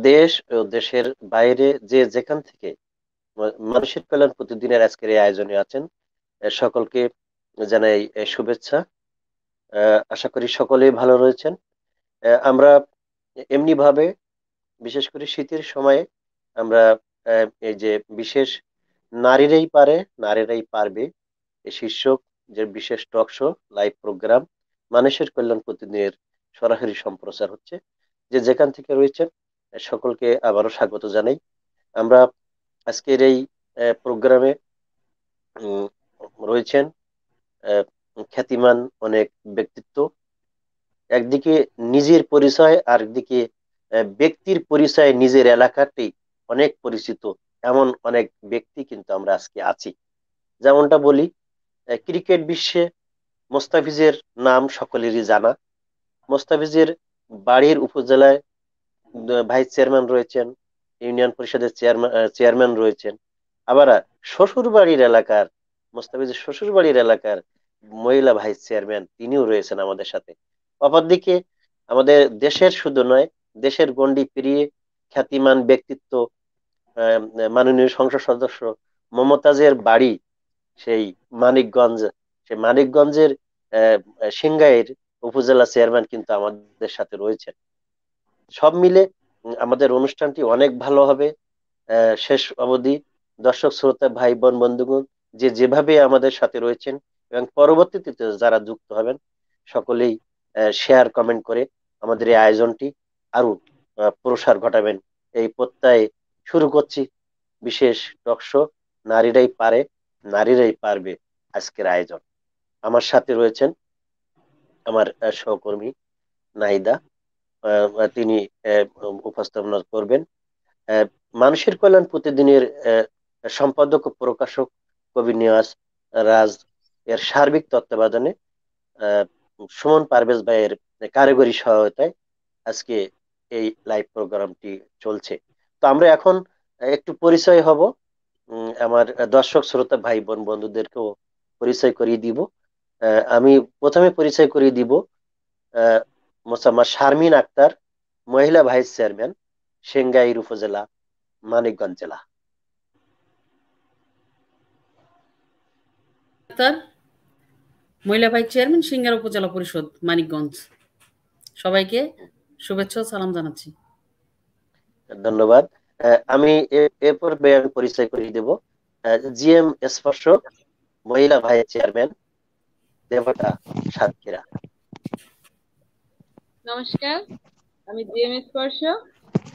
দেশ ও দেশের বাইরে যে যেখান থেকে মানুষের কল্যাণ প্রতিদিনের আজকের এই আয়োজনে আছেন, সকলকে জানাই শুভেচ্ছা। আশা করি সকলেই ভালো রয়েছেন। আমরা এমনি ভাবে বিশেষ করে শীতের সময়ে আমরা এই যে বিশেষ নারীরাই পারে নারীরাই পারবে এই শীর্ষক যে বিশেষ টক শো লাইভ প্রোগ্রাম মানুষের কল্যাণ প্রতিদিনের সরাসরি সম্প্রচার হচ্ছে। যে যেখান থেকে রয়েছেন সকলকে আবারও স্বাগত জানাই। আমরা আজকের এই প্রোগ্রামে রয়েছেন আহ, খ্যাতিমান অনেক ব্যক্তিত্ব। একদিকে নিজের পরিচয়, আরেকদিকে ব্যক্তির পরিচয় নিজের এলাকাতেই অনেক পরিচিত এমন অনেক ব্যক্তি কিন্তু আমরা আজকে আছি। যেমনটা বলি, ক্রিকেট বিশ্বে মোস্তাফিজের নাম সকলেরই জানা। মোস্তাফিজের বাড়ির উপজেলায় ভাইস চেয়ারম্যান রয়েছেন, ইউনিয়ন পরিষদের চেয়ারম্যান রয়েছেন। আবার শ্বশুর বাড়ির এলাকার, মোস্তাফিজের শ্বশুর বাড়ির এলাকার মহিলা ভাইস চেয়ারম্যান তিনিও রয়েছেন আমাদের সাথে। অপরদিকে আমাদের দেশের শুধু নয়, দেশের গণ্ডি পেরিয়ে খ্যাতিমান ব্যক্তিত্ব আহ, মাননীয় সংসদ সদস্য মমতাজের বাড়ি সেই মানিকগঞ্জ, সেই মানিকগঞ্জের আহ, সিংগাইর উপজেলা চেয়ারম্যান কিন্তু আমাদের সাথে রয়েছেন। সব মিলে আমাদের অনুষ্ঠানটি অনেক ভালো হবে শেষ অবধি। দর্শক শ্রোতা ভাই বোন বন্ধুগণ যে যেভাবে আমাদের সাথে রয়েছেন এবং পরবর্তীতে যারা যুক্ত হবেন সকলেই শেয়ার কমেন্ট করে আমাদের এই আয়োজনটি আরো প্রসার ঘটাবেন এই প্রত্যয়ে শুরু করছি বিশেষ টক শো নারীরাই পারে নারীরাই পারবে আজকের আয়োজন। আমার সাথে রয়েছেন আমার সহকর্মী নাহিদা। তিনি উপস্থাপনা করবেন। আহ, মানুষের কল্যাণ প্রতিদিনের সম্পাদক ও প্রকাশক কবি নিয়াজ রাজ এর সার্বিক তত্ত্বাবধানে আহ, সুমন পারভেজ ভাইয়ের কারিগরি সহায়তায় আজকে এই লাইভ প্রোগ্রামটি চলছে। তো আমরা এখন একটু পরিচয় হব। আমার দর্শক শ্রোতা ভাই বোন বন্ধুদেরকেও পরিচয় করিয়ে দিব। আমি প্রথমে পরিচয় করিয়ে দিব আহ মোসাম্মদ শারমিন আক্তার, মহিলা ভাইস চেয়ারম্যান, সিংগাইর উপজেলা, মানিকগঞ্জ জেলা। আক্তার, মহিলা ভাইস চেয়ারম্যান, সিংগার উপজেলা পরিষদ, মানিকগঞ্জ। সবাইকে শুভেচ্ছা ও সালাম জানাচ্ছি। ধন্যবাদ। আমি এরপর আমি পরিচয় করিয়ে দেব জিএম স্পর্শ, মহিলা ভাইস চেয়ারম্যান, দেবতা, সাতক্ষীরা। নমস্কার, আমি জিএম স্পর্শ,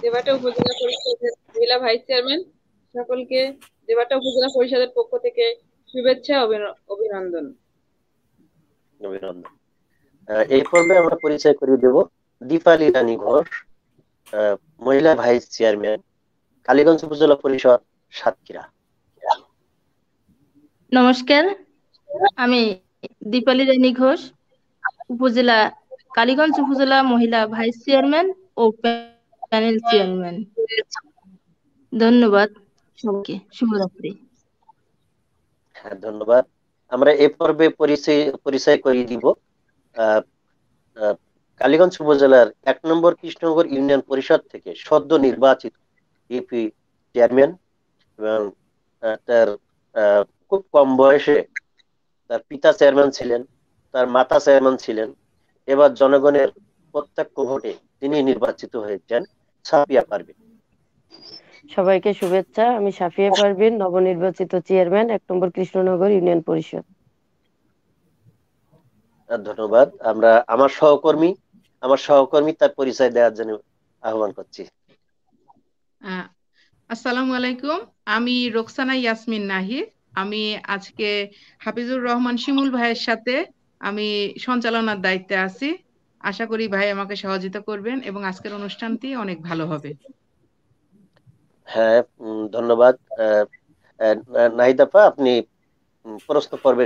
দেবাটা উপজেলা পরিষদের মহিলা ভাইস চেয়ারম্যান। সকলকে দেবাটা উপজেলা পরিষদের পক্ষ থেকে শুভেচ্ছা অভিনন্দন। অভিনন্দন। এই পর্বে আমরা পরিচয় করিয়ে দেব দীপালি রানী ঘোষ, মহিলা ভাইস চেয়ারম্যান, কালীগঞ্জ উপজেলা পরিষদ, সাতক্ষীরা। নমস্কার, আমি দীপালি রানী ঘোষ, উপজেলা কালীগঞ্জ উপজেলা মহিলা ভাইস চেয়ারম্যান ও প্যানেল চেয়ারম্যান। ধন্যবাদ সবাইকে, শুভরাত্রি। হ্যাঁ, ধন্যবাদ। আমরা এ পর্বে পরিচয় করিয়ে দিব আহ আহ, কালীগঞ্জ উপজেলার 1 নম্বর কৃষ্ণনগর ইউনিয়ন পরিষদ থেকে সদ্য নির্বাচিত ইউপি চেয়ারম্যান এবং তার খুব কম বয়সে তার পিতা চেয়ারম্যান ছিলেন, তার মাতা চেয়ারম্যান ছিলেন। এবার জনগণের প্রত্যক্ষ ভোটে তিনি নির্বাচিত হয়েছেন, সাফিয়া পারভীন। সবাইকে শুভেচ্ছা। আমি সাফিয়া পারভীন, নবনির্বাচিত চেয়ারম্যান 1 নম্বর কৃষ্ণনগর ইউনিয়ন পরিষদ। ধন্যবাদ। আমরা আমার সহকর্মী তার পরিচয় দেওয়ার জন্য আহ্বান করছি। আসসালামু আলাইকুম, আমি রোকসানা ইয়াসমিন নাহিদ। আমি আজকে হাফিজুর রহমান শিমুল ভাইয়ের সাথে আমি সঞ্চালনার দায়িত্বে আছি। আশা করি ভাই আমাকে সহযোগিতা করবেন এবং আজকের অনুষ্ঠানটি অনেক ভালো হবে। হ্যাঁ, ধন্যবাদ। নাহিদাপা, আপনি প্রশ্ন পর্বে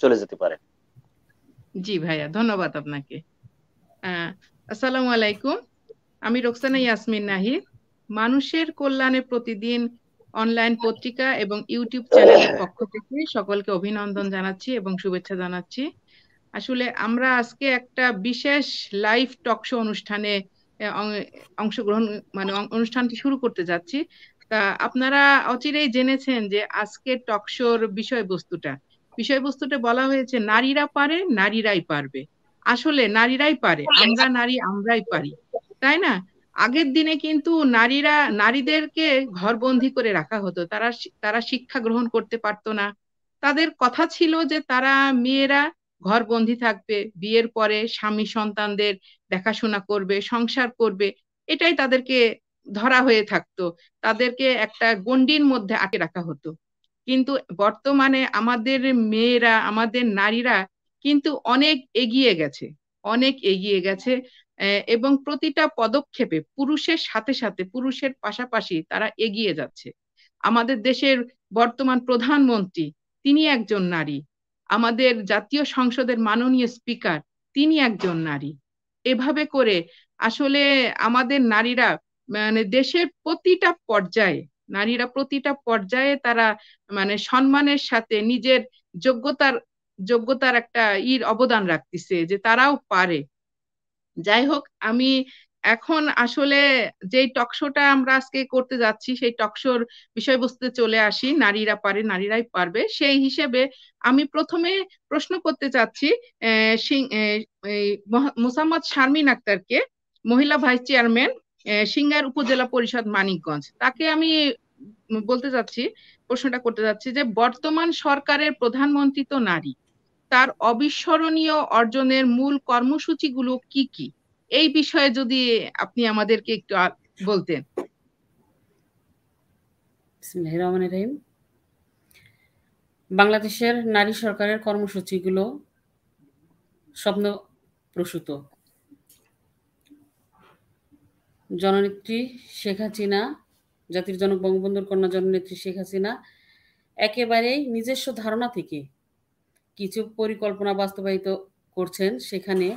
চলে যেতে পারেন। জি ভাইয়া, ধন্যবাদ আপনাকে। আসসালামু আলাইকুম, আমি রোকসানা ইয়াসমিন নাহিদ, মানুষের কল্যাণে প্রতিদিন অনলাইন পত্রিকা এবং ইউটিউব চ্যানেলের পক্ষ থেকে সকলকে অভিনন্দন জানাচ্ছি এবং শুভেচ্ছা জানাচ্ছি। আসলে আমরা আজকে একটা বিশেষ লাইভ টক শো অনুষ্ঠানে অংশগ্রহণ মানে অনুষ্ঠানটি শুরু করতে যাচ্ছি। তা আপনারা অচিরেই জেনেছেন যে আজকের টকশোর বিষয়বস্তুটা বলা হয়েছে নারীরা পারে, নারীরাই পারবে। আসলে নারীরাই পারে, আমরা নারী আমরাই পারি, তাই না? আগের দিনে কিন্তু নারীদেরকে ঘরবন্দি করে রাখা হতো, তারা শিক্ষা গ্রহণ করতে পারতো না। তাদের কথা ছিল যে তারা মেয়েরা ঘরবন্দি থাকবে, বিয়ের পরে স্বামী সন্তানদের দেখাশোনা করবে, সংসার করবে, এটাই তাদেরকে ধরা হয়ে থাকতো, তাদেরকে একটা গণ্ডির মধ্যে আটকে রাখা হতো। কিন্তু বর্তমানে আমাদের মেয়েরা, আমাদের নারীরা কিন্তু অনেক এগিয়ে গেছে এবং প্রতিটা পদক্ষেপে পুরুষের সাথে সাথে, পুরুষের পাশাপাশি তারা এগিয়ে যাচ্ছে। আমাদের দেশের বর্তমান প্রধানমন্ত্রী তিনি একজন নারী, আমাদের জাতীয় সংসদের মাননীয় স্পিকার তিনি একজন নারী। এভাবে করে আসলে আমাদের নারীরা মানে দেশের প্রতিটা পর্যায়ে তারা মানে সম্মানের সাথে নিজের যোগ্যতার একটা অবদান রাখতেছে, যে তারাও পারে। যাই হোক, আমি এখন আসলে যে টকশোটা আমরা আজকে করতে যাচ্ছি সেই টকশোর বিষয়বস্তুতে চলে আসি, নারীরা পারে, নারীরাই পারবে। সেই হিসেবে আমি প্রথমে প্রশ্ন করতে চাচ্ছি মোসাম্মদ শারমিন আক্তারকে, মহিলা ভাইস চেয়ারম্যান, সিংগাইর উপজেলা পরিষদ মানিকগঞ্জ। তাকে আমি প্রশ্নটা করতে যাচ্ছি যে বর্তমান সরকারের প্রধানমন্ত্রী তো নারী, তার অবিস্মরণীয় অর্জনের মূল কর্মসূচিগুলো কি কি, এই বিষয়ে যদি আপনি আমাদেরকে একটু বলতেন। বিসমিল্লাহির রহমানির রহিম। বাংলাদেশের নারী সরকারের কর্মসূচিগুলো স্বপ্নপ্রসূত। জননেত্রী শেখ হাসিনা, জাতির জনক বঙ্গবন্ধুর কন্যা জননেত্রী শেখ হাসিনা একেবারেই নিজস্ব ধারণা থেকে কিছু পরিকল্পনা বাস্তবায়িত করছেন। সেখানে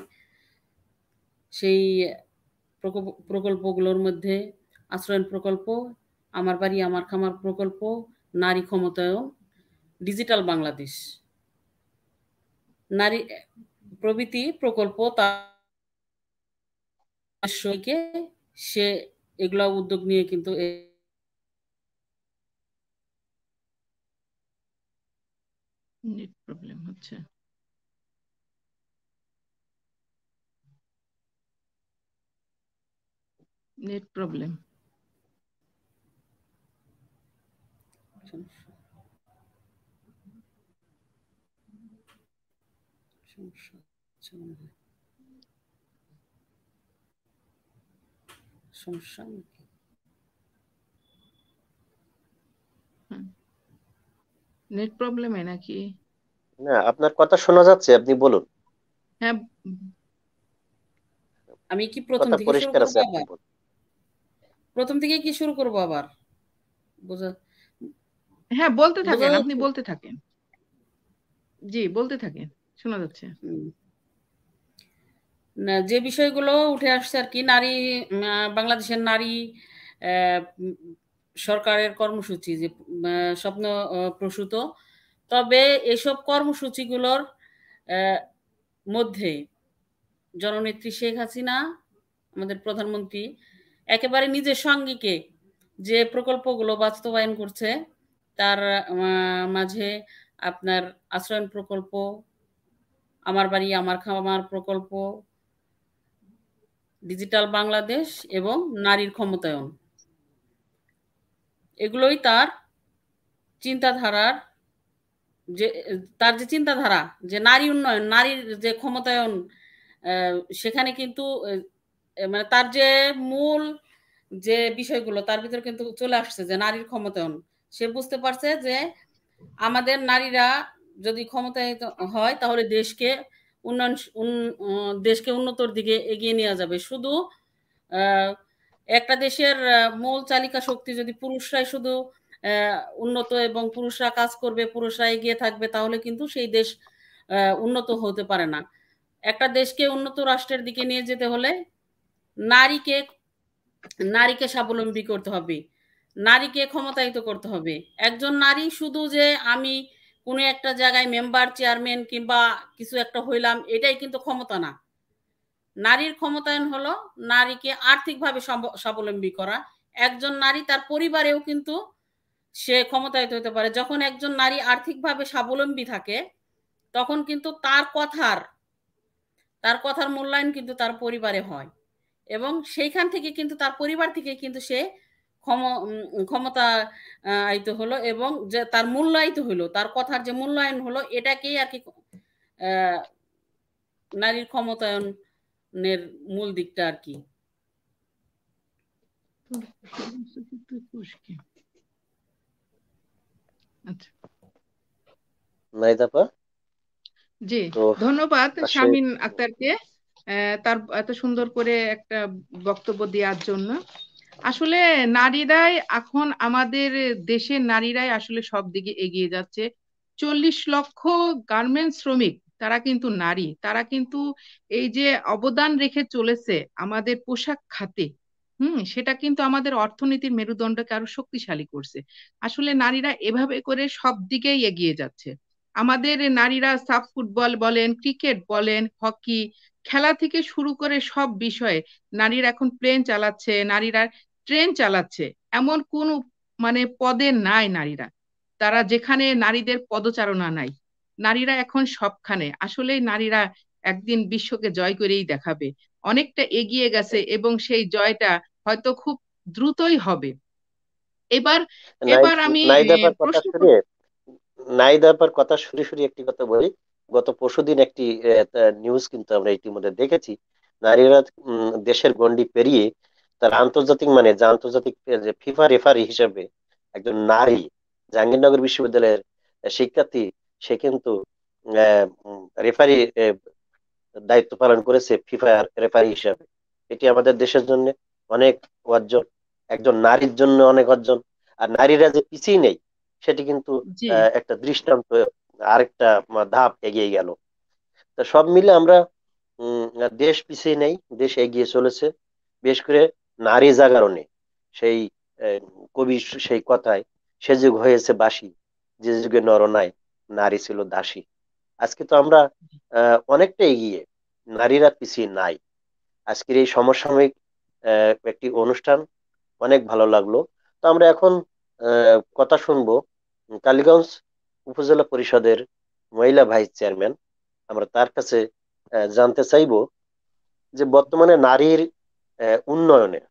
সেই প্রকল্পগুলোর মধ্যে আশ্রয়ণ প্রকল্প, আমার বাড়ি আমার খামার প্রকল্প, নারী ক্ষমতায়ন, ডিজিটাল বাংলাদেশ, নারী প্রভৃতি প্রকল্প তার সে এগুলা উদ্যোগ নিয়ে কিন্তু নেট প্রবলেম হচ্ছে। Net problem. সমস্যা নেট প্রবলেমে নাকি? না, আপনার কথা শোনা যাচ্ছে, আপনি বলুন। হ্যাঁ, আমি কি প্রথম কথা থেকে শুরু পরিষ্কার করব? আছে, আপনি আবার বলুন। প্রথম থেকে কি শুরু করব আবার? হ্যাঁ বলতে থাকেন, আপনি বলতে থাকেন। জি বলতে থাকেন, শোনা যাচ্ছে। না, যে বিষয়গুলো উঠে আসছে আর কি, নারী বাংলাদেশের নারী সরকারের কর্মসূচি যে স্বপ্ন প্রসূত, তবে এসব কর্মসূচিগুলোর মধ্যে জননেত্রী শেখ হাসিনা আমাদের প্রধানমন্ত্রী একেবারে নিজের সঙ্গীকে যে প্রকল্পগুলো বাস্তবায়ন করছে তার মাঝে আপনার আশ্রয়ণ প্রকল্প, আমার বাড়ি আমার খামার প্রকল্প, ডিজিটাল বাংলাদেশ এবং নারীর ক্ষমতায়ন, এগুলোই তার চিন্তাধারার যে চিন্তাধারা যে নারী উন্নয়ন, নারীর যে ক্ষমতায়ন, সেখানে কিন্তু মানে তার যে মূল যে বিষয়গুলো তার ভিতরে কিন্তু চলে আসছে যে নারীর ক্ষমতায়ন। সে বুঝতে পারছে যে আমাদের নারীরা যদি ক্ষমতায়িত হয় তাহলে দেশকে উন্নতর দিকে এগিয়ে নেওয়া যাবে। শুধু একটা দেশের মূল চালিকা শক্তি যদি পুরুষরাই শুধু উন্নত এবং পুরুষরা কাজ করবে, পুরুষরা এগিয়ে থাকবে, তাহলে কিন্তু সেই দেশ উন্নত হতে পারে না। একটা দেশকে উন্নত রাষ্ট্রের দিকে নিয়ে যেতে হলে নারীকে স্বাবলম্বী করতে হবে, নারীকে ক্ষমতায়িত করতে হবে। একজন নারী শুধু যে আমি কোনো একটা জায়গায় মেম্বার, চেয়ারম্যান কিংবা কিছু একটা হইলাম, এটাই কিন্তু ক্ষমতা না। নারীর ক্ষমতায়ন হলো নারীকে আর্থিকভাবে স্বাবলম্বী করা। একজন নারী তার পরিবারেও কিন্তু সে ক্ষমতায়িত হতে পারে। যখন একজন নারী আর্থিকভাবে স্বাবলম্বী থাকে তখন কিন্তু তার কথার মূল্যায়ন কিন্তু তার পরিবারে হয়, এবং সেইখান থেকে কিন্তু তার পরিবার থেকে কিন্তু সে ক্ষমতায়িত হলো, এবং যে তার মূল্যায়িত হলো, তার কথার যে মূল্যায়ন হলো, এটাকেই আর কি নারীর ক্ষমতায়নের মূল দিকটা আর কি। জি, ধন্যবাদ শামিন আক্তারকে তার এত সুন্দর করে একটা বক্তব্য দেওয়ার জন্য। আসলে নারীরাই এখন আমাদের দেশের নারীরাই আসলে সব দিকে এগিয়ে যাচ্ছে। 40 লক্ষ গার্মেন্টস শ্রমিক তারা কিন্তু নারী, তারা কিন্তু এই যে অবদান রেখে চলেছে আমাদের পোশাক খাতে, সেটা কিন্তু আমাদের অর্থনীতির মেরুদণ্ডকে আরো শক্তিশালী করছে। আসলে নারীরা এভাবে করে সব দিকেই এগিয়ে যাচ্ছে। আমাদের নারীরা সাফ ফুটবল বলেন, ক্রিকেট বলেন, হকি খেলা থেকে শুরু করে সব বিষয়ে নারীরা এখন প্লেন চালাচ্ছে, নারীরা ট্রেন চালাচ্ছে, এমন কোন মানে পদে নাই নারীরা, তারা যেখানে নারীদের পদচারণা নাই, নারীরা এখন সবখানে। আসলে নারীরা একদিন বিশ্বকে জয় করেই দেখাবে, অনেকটা এগিয়ে গেছে এবং সেই জয়টা হয়তো খুব দ্রুতই হবে। এবার আমি নাইদাপার কথা শুনে একটি কথা বলি। গত পরশুদিন একটি নিউজ কিন্তু আমরা ইতিমধ্যে দেখেছি, নারীরা দেশের গণ্ডি পেরিয়ে তার আন্তর্জাতিক যে ফিফা রেফারি হিসেবে একজন নারী, জাহাঙ্গীরনগর বিশ্ববিদ্যালয়ের শিক্ষার্থী, সে কিন্তু রেফারি দায়িত্ব পালন করেছে ফিফা রেফারি হিসাবে। এটি আমাদের দেশের জন্য অনেক অর্জন, একজন নারীর জন্য অনেক অর্জন। আর নারীরা যে পিছিয়ে নেই সেটি কিন্তু একটা দৃষ্টান্ত, আরেকটা ধাপ এগিয়ে গেল। তো সব মিলে আমরা দেশ পিছিয়ে নেই, দেশ এগিয়ে চলেছে। বিশেষ করে নারী জাগরণে সেই কবি সেই কথায়, সে যুগ হয়েছে বাসি, যে যুগে নরনায় নারী ছিল দাসী। আজকে তো আমরা অনেকটা এগিয়ে, নারীরা পিছিয়ে নাই। আজকের এই সমসাময়িক একটি অনুষ্ঠান অনেক ভালো লাগলো। তো আমরা এখন কথা শুনবো কালীগঞ্জ উপজেলা পরিষদের মহিলা ভাইস চেয়ারম্যান। আমরা তার কাছে জানতে চাইবো যে বর্তমানে নারীর উন্নয়নে,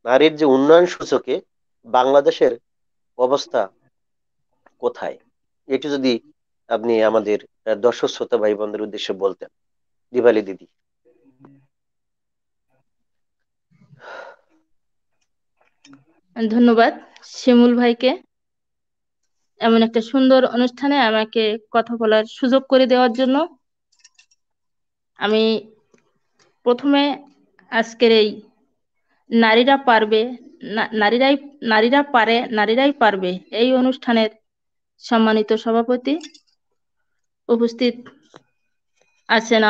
নারীর যে উন্নয়ন সূচকে বাংলাদেশের অবস্থা কোথায়, এটি যদি আপনি আমাদের দর্শক শ্রোতা ভাই বোনদের উদ্দেশ্যে বলতেন। দিবালি দিদি। ধন্যবাদ শিমুল ভাইকে এমন একটা সুন্দর অনুষ্ঠানে আমাকে কথা বলার সুযোগ করে দেওয়ার জন্য। আমি প্রথমে আজকের এই নারীরা পারবে, নারীরা পারে, নারীরাই পারবে এই অনুষ্ঠানের সম্মানিত সভাপতি, উপস্থিত আছেন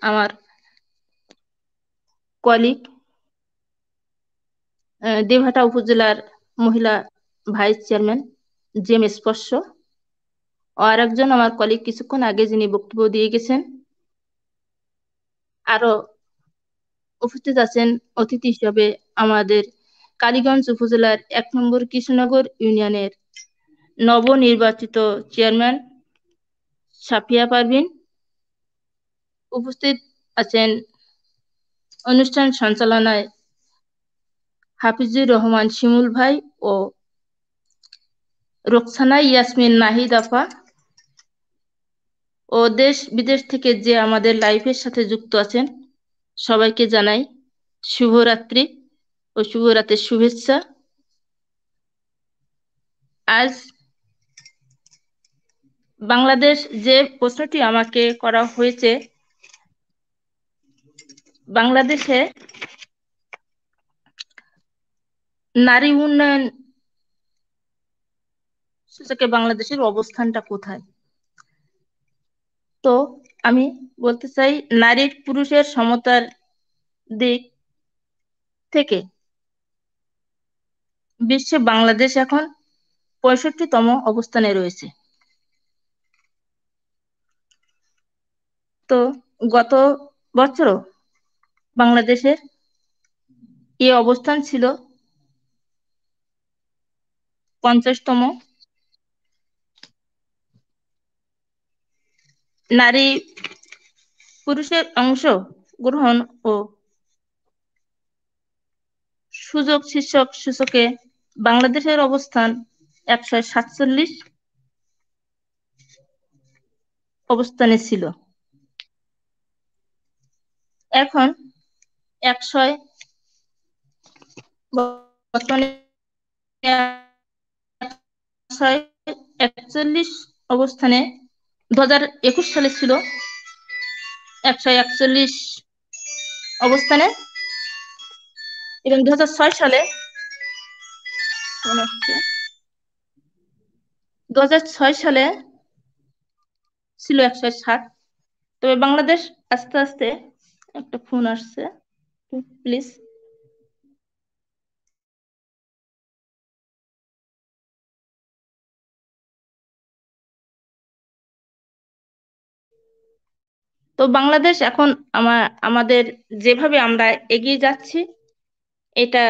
আমার কলিগ দেবহাটা উপজেলার মহিলা ভাইস চেয়ারম্যান জেম স্পর্শ, আর একজন আমার কলিগ কিছুক্ষণ আগে যিনি বক্তব্য দিয়ে গেছেন। আরো উপস্থিত আছেন অতিথি হিসেবে আমাদের কালীগঞ্জ উপজেলার 1 নম্বর কৃষ্ণনগর ইউনিয়নের নবনির্বাচিত চেয়ারম্যান সাফিয়া পারভিন। উপস্থিত আছেন অনুষ্ঠান সঞ্চালনায় হাফিজুর রহমান শিমুল ভাই ও রোকসানা ইয়াসমিন নাহিদ আপা, ও দেশ বিদেশ থেকে যে আমাদের লাইভের সাথে যুক্ত আছেন সবাইকে জানাই শুভরাত্রি ও শুভরাতের শুভেচ্ছা। আজ বাংলাদেশ, যে প্রশ্নটি আমাকে করা হয়েছে, বাংলাদেশে নারী উন্নয়ন সূচকে বাংলাদেশের অবস্থানটা কোথায়? তো আমি বলতে চাই, নারী পুরুষের সমতার দিক থেকে বিশ্বে বাংলাদেশ এখন 65তম অবস্থানে রয়েছে। তো গত বছর বাংলাদেশের এই অবস্থান ছিল 50তম। নারী পুরুষের অংশগ্রহণ ও সুযোগ শীর্ষক সূচকে বাংলাদেশের অবস্থান 147 অবস্থানে ছিল। এখন বর্তমানে 141 অবস্থানে 2021 সালে ছিল 141 অবস্থানে, এবং 2006 সালে 2006 সালে ছিল 160। তবে বাংলাদেশ আস্তে আস্তে, একটা ফোন আসছে প্লিজ। তো বাংলাদেশ এখন আমাদের যেভাবে আমরা এগিয়ে যাচ্ছি, এটা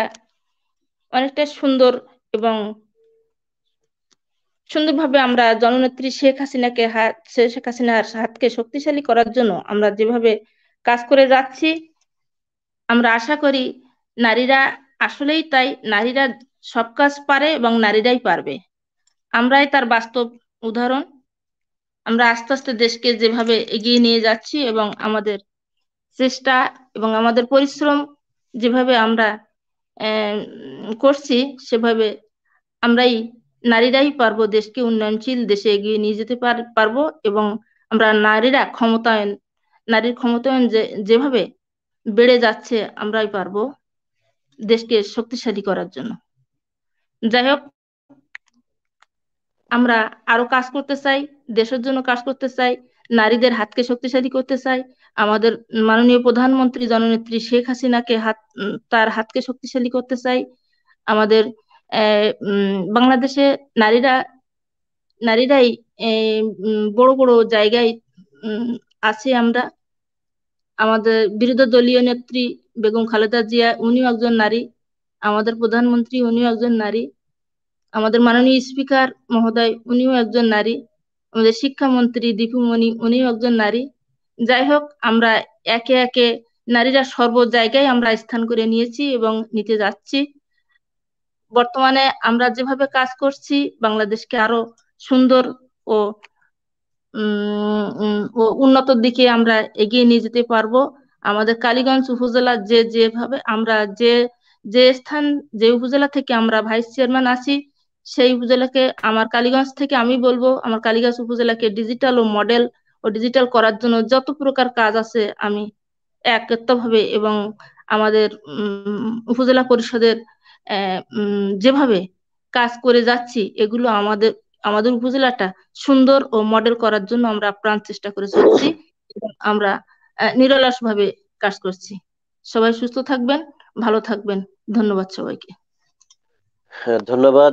অনেকটা সুন্দর এবং সুন্দরভাবে আমরা জননেত্রী শেখ হাসিনার হাতকে শক্তিশালী করার জন্য আমরা যেভাবে কাজ করে যাচ্ছি, আমরা আশা করি নারীরা আসলেই তাই, নারীরা সব কাজ পারে এবং নারীরাই পারবে। আমরাই তার বাস্তব উদাহরণ। আমরা আস্তে আস্তে দেশকে যেভাবে এগিয়ে নিয়ে যাচ্ছি এবং আমাদের চেষ্টা এবং আমাদের পরিশ্রম যেভাবে আমরা করছি, সেভাবে আমরাই নারীরাই পারবো দেশকে উন্নয়নশীল দেশে এগিয়ে নিয়ে যেতে পারবো। এবং আমরা নারীর ক্ষমতায়ন যেভাবে বেড়ে যাচ্ছে, আমরাই পারবো দেশকে শক্তিশালী করার জন্য। যাই হোক, আমরা আরো কাজ করতে চাই, দেশের জন্য কাজ করতে চাই, নারীদের হাতকে শক্তিশালী করতে চাই। আমাদের মাননীয় প্রধানমন্ত্রী জননেত্রী শেখ হাসিনাকে তার হাতকে শক্তিশালী করতে চাই। আমাদের বাংলাদেশে নারীরাই বড় বড় জায়গায় আছে। আমাদের বিরোধী দলীয় নেত্রী বেগম খালেদা জিয়া, উনিও একজন নারী। আমাদের প্রধানমন্ত্রী, উনিও একজন নারী। আমাদের মাননীয় স্পিকার মহোদয়, উনিও একজন নারী। আমাদের শিক্ষামন্ত্রী দীপুমণি, উনিও একজন নারী। যাই হোক, আমরা একে একে নারীরা সর্ব জায়গায় আমরা স্থান করে নিয়েছি এবং নিতে যাচ্ছি। বর্তমানে আমরা যেভাবে কাজ করছি, বাংলাদেশকে আরো সুন্দর ও উন্নতর দিকে আমরা এগিয়ে নিয়ে যেতে পারবো। আমাদের কালীগঞ্জ উপজেলা যেভাবে আমরা যে উপজেলা থেকে আমরা ভাইস চেয়ারম্যান আছি, সেই উপজেলাকে আমার কালীগঞ্জ থেকে আমি বলবো, আমার কালীগঞ্জ উপজেলাকে ডিজিটাল ও মডেল ও ডিজিটাল করার জন্য যত প্রকার কাজ আছে আমি একত্রভাবে এবং আমাদের উপজেলা পরিষদের যেভাবে কাজ করে যাচ্ছি, এগুলো আমাদের উপজেলাটা সুন্দর ও মডেল করার জন্য আমরা প্রাণ চেষ্টা করে চলছি এবং আমরা নিরলস ভাবে কাজ করছি। সবাই সুস্থ থাকবেন, ভালো থাকবেন। ধন্যবাদ সবাইকে। ধন্যবাদ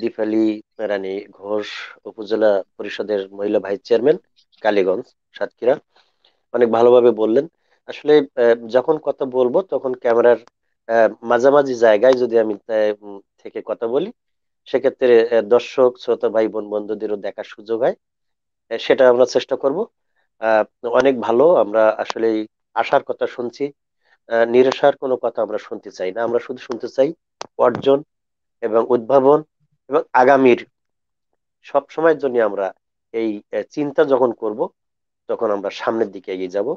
দীপালি রানী ঘোষ, উপজেলা পরিষদের মহিলা ভাইস চেয়ারম্যান, কালীগঞ্জ, সাতক্ষীরা। অনেক ভালোভাবে বললেন। আসলে যখন কথা বলবো তখন ক্যামেরার মাঝামাঝি জায়গায় যদি আমি থেকে কথা বলি, সেক্ষেত্রে দর্শক শ্রোতা ভাই বোন বন্ধুদেরও দেখার সুযোগ হয়। সেটা আমরা চেষ্টা করব। অনেক ভালো। আমরা আসলে আশার কথা শুনছি, নিরাশার কোনো কথা আমরা শুনতে চাই না। আমরা শুধু শুনতে চাই অর্জন এবং উদ্ভাবন এবং আগামীর সব সময়ের জন্য আমরা এই চিন্তা যখন করব, তখন আমরা সামনের দিকে এগিয়ে যাব।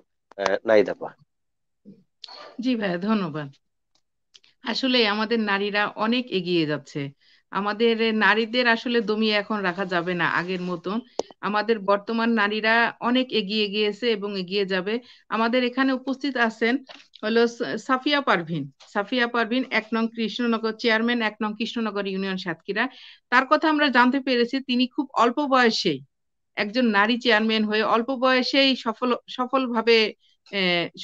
নাহিদ আপা। জি ভাইয়া, ধন্যবাদ। আসলে আমাদের নারীরা অনেক এগিয়ে যাচ্ছে। আমাদের নারীদের আসলে দমিয়ে এখন রাখা যাবে না আগের মতন। আমাদের বর্তমান নারীরা অনেক এগিয়ে গিয়েছে এবং এগিয়ে যাবে। আমাদের এখানে উপস্থিত আছেন হলো সাফিয়া পারভিন 1 নং কৃষ্ণনগর চেয়ারম্যান, 1 নং কৃষ্ণনগর ইউনিয়ন সাতক্ষীরা। তার কথা আমরা জানতে পেরেছি তিনি খুব অল্প বয়সেই একজন নারী চেয়ারম্যান হয়ে অল্প বয়সেই সফলভাবে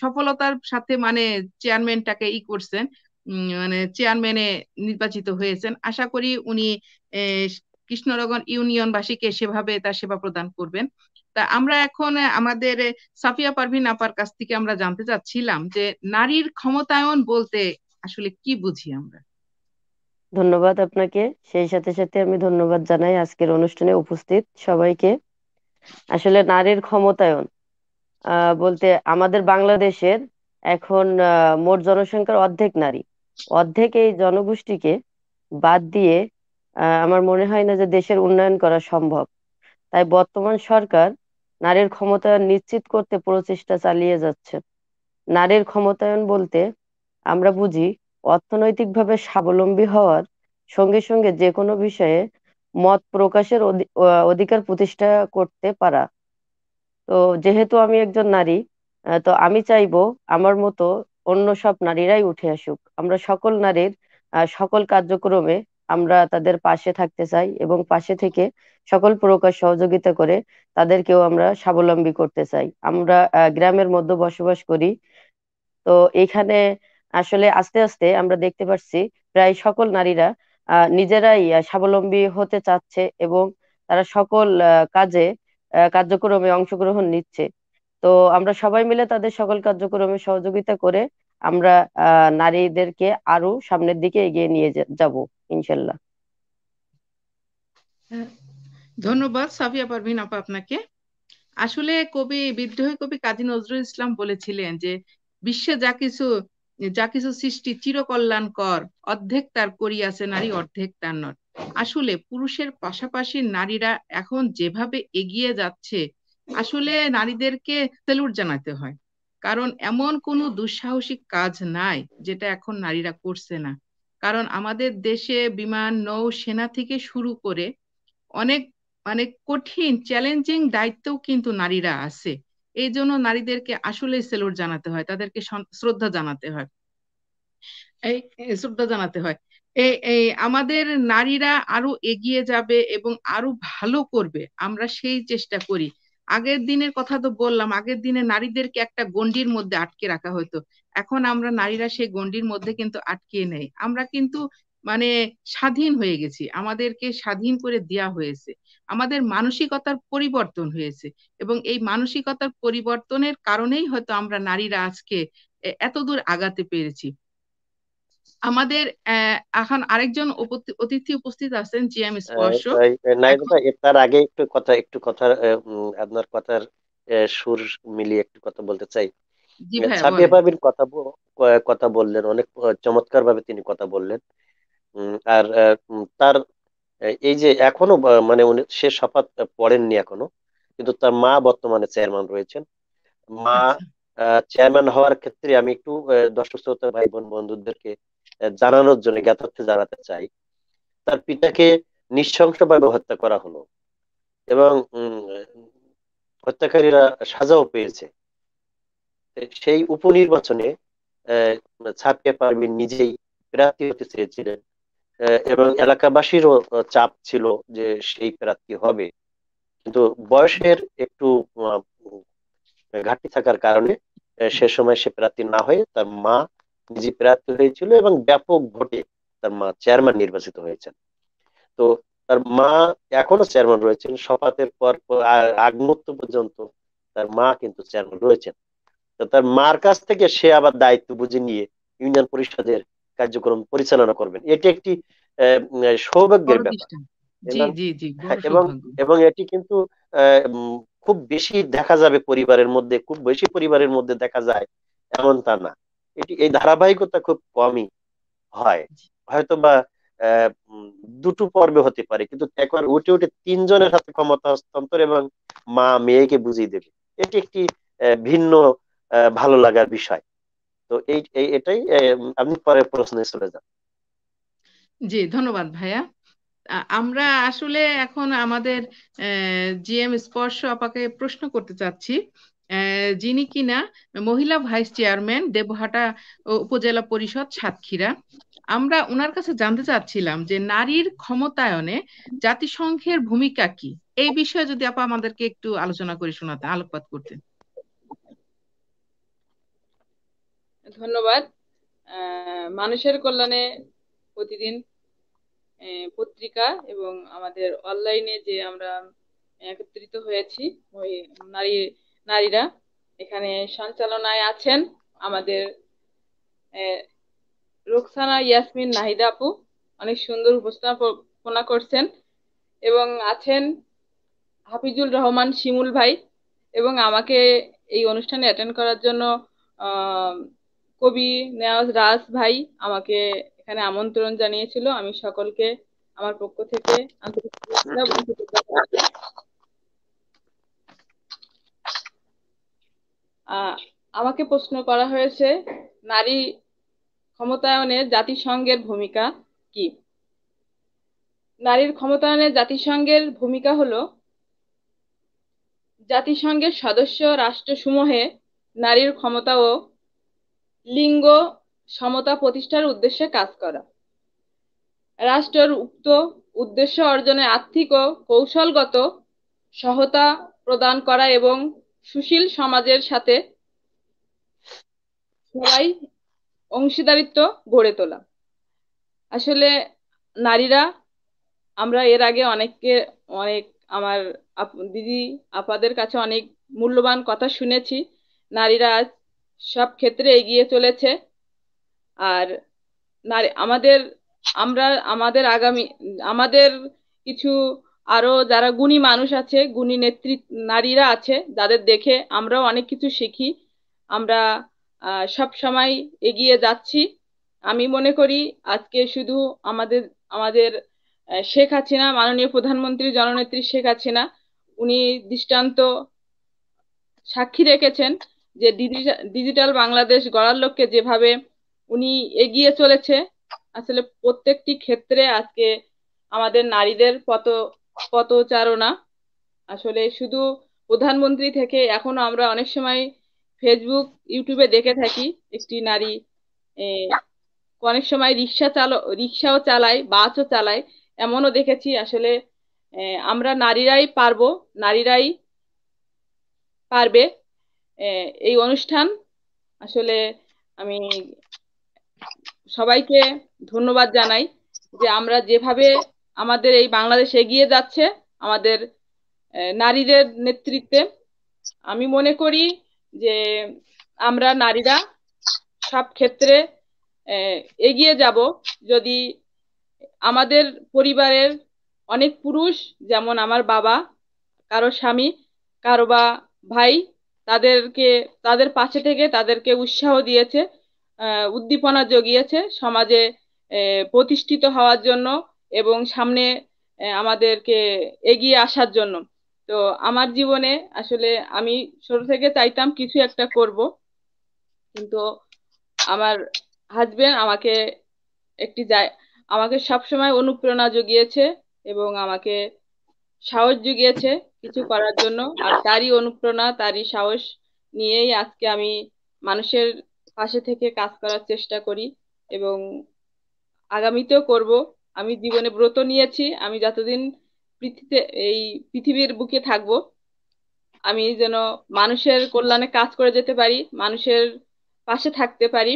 সফলতার সাথে মানে চেয়ারম্যানটাকে করছেন, মানে চেয়ারম্যানে নির্বাচিত হয়েছেন। আশা করি উনি কৃষ্ণনগর ইউনিয়নবাসীকে সেভাবে তার সেবা প্রদান করবেন। তা আমরা এখন আমাদের সাফিয়া পারভিন আপার কাছ থেকে আমরা জানতে চাচ্ছিলাম যে নারীর ক্ষমতায়ন বলতে আসলে কি বুঝি আমরা। ধন্যবাদ আপনাকে। সেই সাথে সাথে আমি ধন্যবাদ জানাই আজকের অনুষ্ঠানে উপস্থিত সবাইকে। আসলে নারীর ক্ষমতায়ন বলতে আমাদের বাংলাদেশের এখন মোট জনসংখ্যার অর্ধেক নারী। অর্ধেক এই জনগোষ্ঠীকে বাদ দিয়ে আমার মনে হয় না যে দেশের উন্নয়ন করা সম্ভব। তাই বর্তমান সরকার নারীর ক্ষমতায়ন নিশ্চিত করতে প্রচেষ্টা চালিয়ে যাচ্ছে। নারীর ক্ষমতায়ন বলতে আমরা বুঝি অর্থনৈতিকভাবে স্বাবলম্বী হওয়ার সঙ্গে সঙ্গে যে কোনো বিষয়ে মত প্রকাশের অধিকার প্রতিষ্ঠা করতে পারা। তো যেহেতু আমি একজন নারী, তো আমি চাইবো আমার মতো অন্য সব নারীরাই উঠে আসুক। আমরা সকল নারীর সকল কার্যক্রমে আমরা তাদের পাশে থাকতে চাই এবং পাশে থেকে সকল প্রকার সহযোগিতা করে তাদেরকেও আমরা স্বাবলম্বী করতে চাই। আমরা গ্রামের মধ্যে বসবাস করি। তো এখানে আসলে আস্তে আস্তে আমরা দেখতে পাচ্ছি প্রায় সকল নারীরা নিজেরাই স্বাবলম্বী হতে চাচ্ছে এবং তারা সকল কাজে কার্যক্রমে অংশগ্রহণ নিচ্ছে। তো আমরা সবাই মিলে তাদের সকল কার্যক্রমে সহযোগিতা করে আমরা নারীদেরকে আরো সামনের দিকে এগিয়ে নিয়ে যাব ইনশাল্লাহ। ধন্যবাদ সাফিয়া পারভিন আপা আপনাকে। আসলে বিদ্রোহী কবি কাজী নজরুল ইসলাম বলেছিলেন যে বিশ্বে যা কিছু সৃষ্টি চিরকল্যাণকর, অর্ধেক তার করিয়াছে নারী, অর্ধেক তার নর। আসলে পুরুষের পাশাপাশি নারীরা এখন যেভাবে এগিয়ে যাচ্ছে, আসলে নারীদেরকে স্যালুট জানাতে হয়। কারণ এমন কোনো দুঃসাহসিক কাজ নাই যেটা এখন নারীরা করছে না। কারণ আমাদের দেশে বিমান, নৌ, সেনা থেকে শুরু করে অনেক মানে কঠিন চ্যালেঞ্জিং দায়িত্বও কিন্তু নারীরা আছে। এই জন্য নারীদেরকে আসলে স্যালুট জানাতে হয়, তাদেরকে শ্রদ্ধা জানাতে হয়। শ্রদ্ধা জানাতে হয়। এই আমাদের নারীরা আরো এগিয়ে যাবে এবং আরো ভালো করবে, আমরা সেই চেষ্টা করি। আগের দিনের কথা তো বললাম, আগের দিনে নারীদেরকে একটা গণ্ডির মধ্যে আটকে রাখা হতো। এখন আমরা নারীরা সেই গণ্ডির মধ্যে কিন্তু আটকে নেই, আমরা কিন্তু মানে স্বাধীন হয়ে গেছি, আমাদেরকে স্বাধীন করে দেয়া হয়েছে, আমাদের মানসিকতার পরিবর্তন হয়েছে এবং এই মানসিকতার পরিবর্তনের কারণেই হয়তো আমরা নারীরা আজকে এতদূর আগাতে পেরেছি। আমাদের এখন আরেকজন অতিথি উপস্থিত আছেন, জি এম স্পর্শ। তার আগে একটু কথা আপনার কথার সুর মিলিয়ে একটু কথা বলতে চাই। জি ভাইয়া সাফিয়া বলেন। পারভীন কথা বললেন, অনেক চমৎকার ভাবে তিনি কথা বললেন। আর তার এই যে এখনো মানে সে শপথ পড়েননি এখনো, কিন্তু তার মা বর্তমানে চেয়ারম্যান রয়েছেন। মা আচ্ছা চেয়ারম্যান হওয়ার ক্ষেত্রে আমি একটু দর্শক শ্রোতা ভাই বোন বন্ধুদেরকে জানানোর জন্য জ্ঞাতার্থে জানাতে চাই। তার পিতাকে নৃশংসভাবে হত্যা করা হলো এবং হত্যাকারীরা সাজাও পেয়েছে। সেই উপনির্বাচনে সাফিয়া পারভীন নিজেই প্রার্থী হতে চেয়েছিলেন এবং এলাকাবাসীরও চাপ ছিল যে সেই প্রার্থী হবে, কিন্তু বয়সের একটু ঘাটতি থাকার কারণে সে সময় সে প্রার্থী না হয়ে তার মা নিজে প্রার্থী হয়েছিল এবং ব্যাপক ভোটে তার মা চেয়ারম্যান নির্বাচিত হয়েছেন। তো তার মা এখনো চেয়ারম্যান রয়েছেন, শপথের পর আগ মুহূর্ত পর্যন্ত তার মা কিন্তু চেয়ারম্যান রয়েছেন। তো তার মার কাছ থেকে সে আবার দায়িত্ব বুঝে নিয়ে ইউনিয়ন পরিষদের কার্যক্রম পরিচালনা করবেন, এটি একটি সৌভাগ্যের বড় ব্যাপার। দৃষ্টান্ত। জি জি জি, বড় এবং সৌভাগ্য। এবং এটি কিন্তু খুব বেশি দেখা যাবে পরিবারের মধ্যে, খুব বেশি পরিবারের মধ্যে দেখা যায় এমন তা না। এই ধারাবাহিকতা খুব কমই হয়, হয়তো বা দুটো পর্বে হতে পারে, কিন্তু একবার উঠে উঠে তিনজনের হাতে ক্ষমতা হস্তান্তর এবং মা মেয়েকে বুঝিয়ে দেবে, এটি একটি ভিন্ন ভালো লাগার বিষয়। তো এটাই আপনি পরের প্রশ্নে চলে যান। জি ধন্যবাদ ভাইয়া। আমরা আসলে এখন আমাদের জি এম স্পর্শ আপাকে প্রশ্ন করতে চাচ্ছি, যিনি কিনা মহিলা ভাইস চেয়ারম্যান দেবহাটা উপজেলা পরিষদ সাতক্ষীরা। আমরা ওনার কাছে জানতে চাচ্ছিলাম যে নারীর ক্ষমতায়নে জাতিসংঘের ভূমিকা কি, এই বিষয়ে যদি আপা আমাদেরকে একটু আলোচনা করে শোনাতেন, আলোকপাত করতেন। ধন্যবাদ। মানুষের কল্যাণে প্রতিদিন পত্রিকা এবং আমাদের অনলাইনে যে আমরা একত্রিত হয়েছি। ওই নারীরা এখানে সঞ্চালনায় আছেন আমাদের রোকসানা ইয়াসমিন নাহিদা আপু, অনেক সুন্দর উপস্থাপনা করছেন, এবং আছেন হাফিজুল রহমান শিমুল ভাই, এবং আমাকে এই অনুষ্ঠানে অ্যাটেন্ড করার জন্য কবি নেওয়াজ রাজ ভাই আমাকে এখানে আমন্ত্রণ জানিয়েছিল। আমি সকলকে আমার পক্ষ থেকে আন্তরিক শুভেচ্ছা এবং কৃতজ্ঞতা জানাই। আমাকে প্রশ্ন করা হয়েছে নারী ক্ষমতায়নে জাতিসংঘের ভূমিকা কি। নারীর ক্ষমতায়নে জাতিসংঘের ভূমিকা হলো জাতিসংঘের সদস্য রাষ্ট্রসমূহে নারীর ক্ষমতা ও লিঙ্গ সমতা প্রতিষ্ঠার উদ্দেশ্যে কাজ করা, রাষ্ট্রের উক্ত উদ্দেশ্য অর্জনে আর্থিক ও কৌশলগত সহায়তা প্রদান করা এবং সুশীল সমাজের সাথে সবাই অংশীদারিত্ব গড়ে তোলা। আসলে নারীরা, আমরা এর আগে অনেক আমার দিদি আপাদের কাছে অনেক মূল্যবান কথা শুনেছি। নারীরা আজ সব ক্ষেত্রে এগিয়ে চলেছে। আর আমাদের কিছু আরো যারা গুণী মানুষ আছে, গুণী নারীরা আছে, যাদের দেখে আমরাও অনেক কিছু শিখি। আমরা সব সময় এগিয়ে যাচ্ছি। আমি মনে করি আজকে শুধু আমাদের শেখ হাসিনা, মাননীয় প্রধানমন্ত্রী জননেত্রী শেখ হাসিনা, উনি দৃষ্টান্ত সাক্ষী রেখেছেন যে ডিজিটাল বাংলাদেশ গড়ার লক্ষ্যে যেভাবে উনি এগিয়ে চলেছে। আসলে প্রত্যেকটি ক্ষেত্রে আজকে আমাদের নারীদের পথচারণা, আসলে শুধু প্রধানমন্ত্রী থেকে এখনো আমরা অনেক সময় ফেসবুক ইউটিউবে দেখে থাকি একটি নারী অনেক সময় রিক্সাও চালায়, বাসও চালায়, এমনও দেখেছি। আসলে আমরা নারীরাই পারবে। এই অনুষ্ঠান আসলে আমি সবাইকে ধন্যবাদ জানাই যে আমরা যেভাবে আমাদের এই বাংলাদেশ এগিয়ে যাচ্ছে আমাদের নারীদের নেতৃত্বে। আমি মনে করি যে আমরা নারীরা সব ক্ষেত্রে এগিয়ে যাব যদি আমাদের পরিবারের অনেক পুরুষ, যেমন আমার বাবা, কারো স্বামী, কারো বা ভাই, তাদের পাশে থেকে তাদেরকে উৎসাহ দিয়েছে, উদ্দীপনা জুগিয়েছে সমাজে প্রতিষ্ঠিত হওয়ার জন্য এবং সামনে আমাদেরকে এগিয়ে আসার জন্য। তো আমার জীবনে আসলে আমি ছোট থেকে চাইতাম কিছু একটা করব, কিন্তু আমার হাজবেন্ড আমাকে সবসময় অনুপ্রেরণা জুগিয়েছে এবং আমাকে সাহস জুগিয়েছে কিছু করার জন্য। আর তারই অনুপ্রেরণা, তারই সাহস নিয়েই আজকে আমি মানুষের পাশে থেকে কাজ করার চেষ্টা করি এবং আগামীতেও করব। আমি জীবনে ব্রত নিয়েছি, আমি যতদিন এই পৃথিবীর বুকে থাকবো আমি যেন মানুষের কল্যাণে কাজ করে যেতে পারি, মানুষের পাশে থাকতে পারি।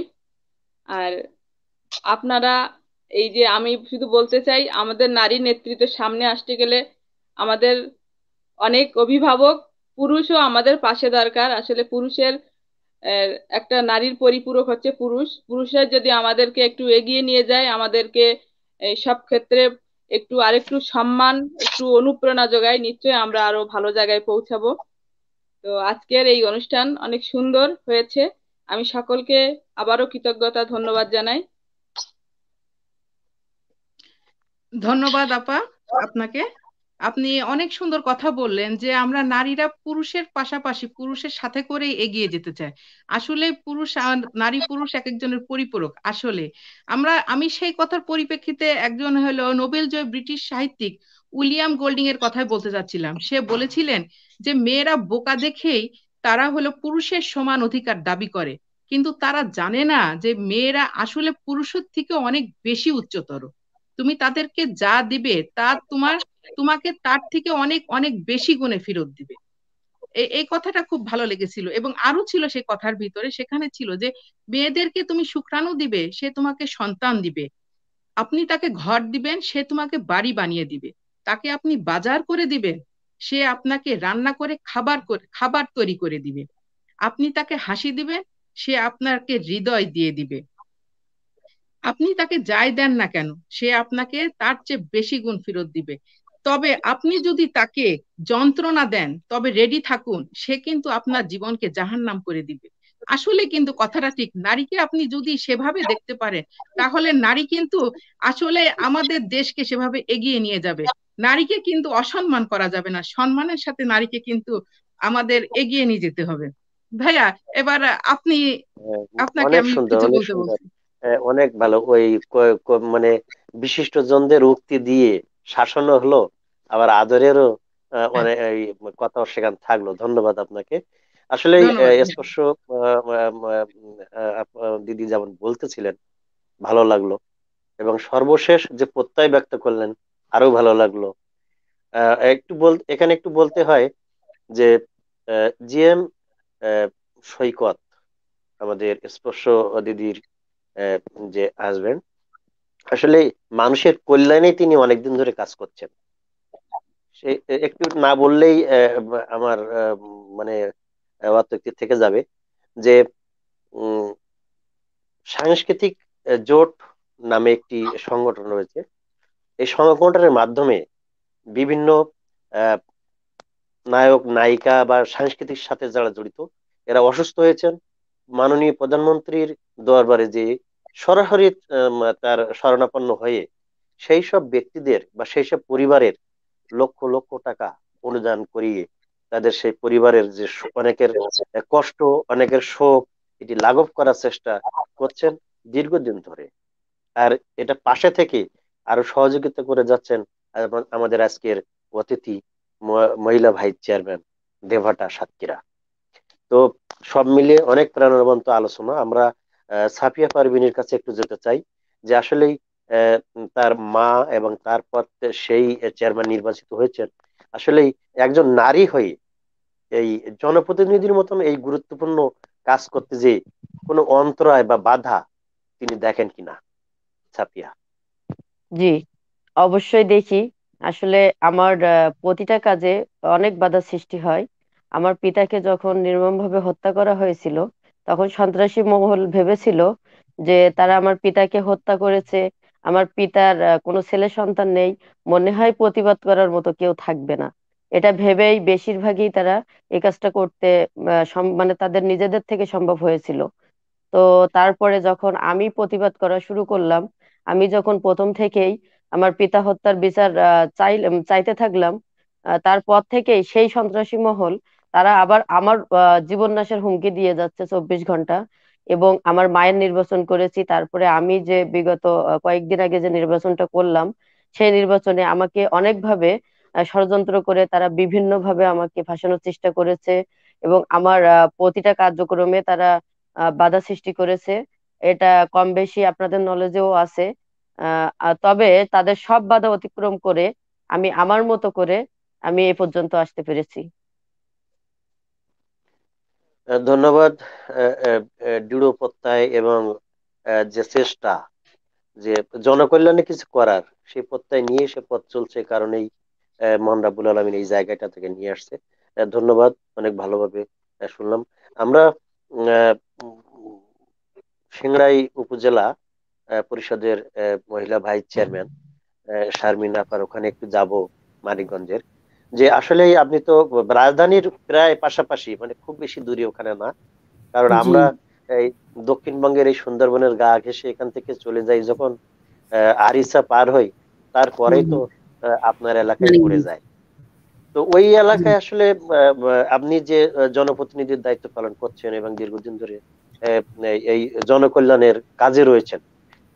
আর আপনারা, এই যে আমি শুধু বলতে চাই, আমাদের নারী নেতৃত্বের সামনে আসতে গেলে আমাদের অনেক অভিভাবক পুরুষও আমাদের পাশে দরকার। আসলে একটা নারীর পরিপূরক হচ্ছে পুরুষরা যদি আমাদেরকে একটু এগিয়ে নিয়ে যায়, আমাদেরকে এই সব ক্ষেত্রে আরেকটু সম্মান, একটু অনুপ্রেরণা যোগায়, নিশ্চয়ই আমরা আরো ভালো জায়গায় পৌঁছাবো। তো আজকের এই অনুষ্ঠান অনেক সুন্দর হয়েছে। আমি সকলকে আবারও কৃতজ্ঞতা ধন্যবাদ জানাই। ধন্যবাদ আপা আপনাকে। আপনি অনেক সুন্দর কথা বললেন যে আমরা নারীরা পুরুষের পাশাপাশি পুরুষের সাথে করে এগিয়ে যেতে চাই। আসলে নারী পুরুষ এক একজনের পরিপূরক। আসলে আমি সেই কথার পরিপ্রেক্ষিতে একজন হলো নোবেল জয়ী ব্রিটিশ সাহিত্যিক উইলিয়াম গোল্ডিং এর কথাই বলতে চাচ্ছিলাম। সে বলেছিলেন যে মেয়েরা বোকা দেখেই তারা হলো পুরুষের সমান অধিকার দাবি করে, কিন্তু তারা জানে না যে মেয়েরা আসলে পুরুষের থেকে অনেক বেশি উচ্চতর। তুমি তাদেরকে যা দিবে তা তোমাকে তার থেকে অনেক অনেক বেশি গুণে ফেরত দিবে। এই কথাটা খুব ভালো লেগেছিল। এবং আরো ছিল সেই কথার ভিতরে, সেখানে ছিল যে মেয়েদেরকে তুমি শুক্রাণু দিবে, সে তোমাকে সন্তান দিবে। আপনি তাকে ঘর দিবেন, সে তোমাকে বাড়ি বানিয়ে দিবে। তাকে আপনি বাজার করে দিবেন, সে আপনাকে রান্না করে খাবার তৈরি করে দিবে। আপনি তাকে হাসি দিবেন, সে আপনাকে হৃদয় দিয়ে দিবে। আপনি তাকে যাই দেন না কেন, সে আপনাকে তার চেয়ে বেশি গুণ ফেরত দিবে। তবে আপনি যদি তাকে যন্ত্রণা দেন, তবে রেডি থাকুন, সে কিন্তু আপনার জীবনকে জাহান্নাম করে দিবে। আসলে কিন্তু কথাটা ঠিক। নারীকে আপনি যদি সেভাবে দেখতে পারেন, তাহলে নারী কিন্তু আসলে আমাদের দেশকে সেভাবে এগিয়ে নিয়ে যাবে। নারীকে কিন্তু অসম্মান করা যাবে না, সম্মানের সাথে নারীকে কিন্তু আমাদের এগিয়ে নিয়ে যেতে হবে। ভাইয়া, এবার আপনি, আপনাকে অনেক আমি সুন্দর, কিছু অনেক বলতে সুন্দর। বলছি। অনেক ভালো। ওই মানে বিশিষ্ট জনদের উক্তি দিয়ে শাসনও হলো, আবার আদরেরও হ্যাঁ, অনেক এই কথাও সেখানে থাকলো। ধন্যবাদ আপনাকে। আসলে ধন্যবাদ ভাইয়া। স্পর্শ দিদি যেমন বলতেছিলেন, ভালো লাগলো। এবং সর্বশেষ যে প্রত্যয় ব্যক্ত করলেন, আরো ভালো লাগলো। এখানে একটু বলতে হয় যে জিএম সৈকত, আমাদের স্পর্শ দিদির আহ, যে হাজবেন্ড, আসলে মানুষের কল্যাণে তিনি অনেকদিন ধরে কাজ করছেন। সে একটু না বললেই আমার মানে অত্যক্তি থেকে যাবে যে উম, সাংস্কৃতিক জোট নামে একটি সংগঠন রয়েছে। এই সংগঠনের মাধ্যমে বিভিন্ন আহ, নায়ক নায়িকা বা সাংস্কৃতিক সাথে যারা জড়িত, এরা অসুস্থ হয়েছেন, মাননীয় প্রধানমন্ত্রীর দরবারে যে সরাসরি তার শরণাপন্ন হয়ে সেই সব ব্যক্তিদের বা সেই সব পরিবারের লক্ষ লক্ষ টাকা অনুদান করিয়ে তাদের সেই পরিবারের যে অনেকের কষ্ট, অনেকের শোক, এটি লাঘব করার চেষ্টা করছেন দীর্ঘদিন ধরে। আর এটা পাশে থেকে আরো সহযোগিতা করে যাচ্ছেন আমাদের আজকের অতিথি, মহিলা ভাইস চেয়ারম্যান দেভাটা সাতক্ষীরা। তো সব মিলিয়ে অনেক প্রাণবন্ত আলোচনা। আমরা সাফিয়া পারভিনের কাছে একটু যেতে চাই যে আসলেই তার মা এবং তারপর সেই চেয়ারম্যান নির্বাচিত হয়েছেন। আসলেই একজন নারী হয়ে এই জনপ্রতিনিধির মতন এই গুরুত্বপূর্ণ কাজ করতে যে কোনো অন্তরায় বা বাধা তিনি দেখেন কিনা, সাফিয়া? জি, অবশ্যই দেখি। আসলে আমার প্রতিটা কাজে অনেক বাধা সৃষ্টি হয়। আমার পিতাকে যখন নির্মমভাবে হত্যা করা হয়েছিল, তখন সন্ত্রাসী মহল ভেবেছিল যে তারা আমার পিতাকে হত্যা করেছে, আমার পিতার কোনো ছেলে সন্তান নেই, মনে হয় প্রতিবাদ করার মতো কেউ থাকবে না। এটা ভেবেই বেশিরভাগই তারা এই কাজটা করতে মানে তাদের নিজেদের থেকে সম্ভব হয়েছিল। তো তারপরে যখন আমি প্রতিবাদ করা শুরু করলাম, আমি যখন প্রথম থেকেই আমার পিতা হত্যার বিচার চাইতে থাকলাম, তারপর থেকেই সেই সন্ত্রাসী মহল তারা আবার আমার জীবন নাশের হুমকি দিয়ে যাচ্ছে 24 ঘন্টা। এবং আমার মায়ের নির্বাচন করেছি, তারপরে আমি যে বিগত কয়েকদিন আগে যে নির্বাচনটা করলাম, সেই নির্বাচনে আমাকে অনেকভাবে ষড়যন্ত্র করে তারা বিভিন্ন ভাবে আমাকে ফাঁসানোর চেষ্টা করেছে। এবং আমার প্রতিটা কার্যক্রমে তারা বাধা সৃষ্টি করেছে। এটা কম বেশি আপনাদের নলেজেও আছে। তবে তাদের সব বাধা অতিক্রম করে আমি আমার মতো করে আমি এ পর্যন্ত আসতে পেরেছি। ধন্যবাদ। দৃঢ় প্রত্যয় এবং যে চেষ্টা যে জনকল্যাণে কিছু করার, সেই প্রত্যয় নিয়ে সে পথ চলছে, কারণেই মহান রাব্বুল আলামিন এই জায়গাটা থেকে নিয়ে আসছে। ধন্যবাদ। অনেক ভালোভাবে শুনলাম আমরা। আহ, উম, সিংড়াই উপজেলা পরিষদের মহিলা ভাইস চেয়ারম্যান শারমিন আপার ওখানে একটু যাব, মানিকগঞ্জের। যে আসলে আপনি তো রাজধানীর প্রায় পাশাপাশি, মানে খুব বেশি দূরে ওখানে না। কারণ জি আমরা এই দক্ষিণবঙ্গের এই সুন্দরবনের গা ঘেঁষে এখান থেকে চলে যাই যখন, আরিচা পার হই, তারপরেই তো আপনার এলাকায় পড়ে মানিকগঞ্জ। যায়। তো ওই জি। এলাকায় আসলে আপনি যে জনপ্রতিনিধির দায়িত্ব পালন করছেন এবং দীর্ঘদিন ধরে আহ, এই জনকল্যাণের কাজে রয়েছেন,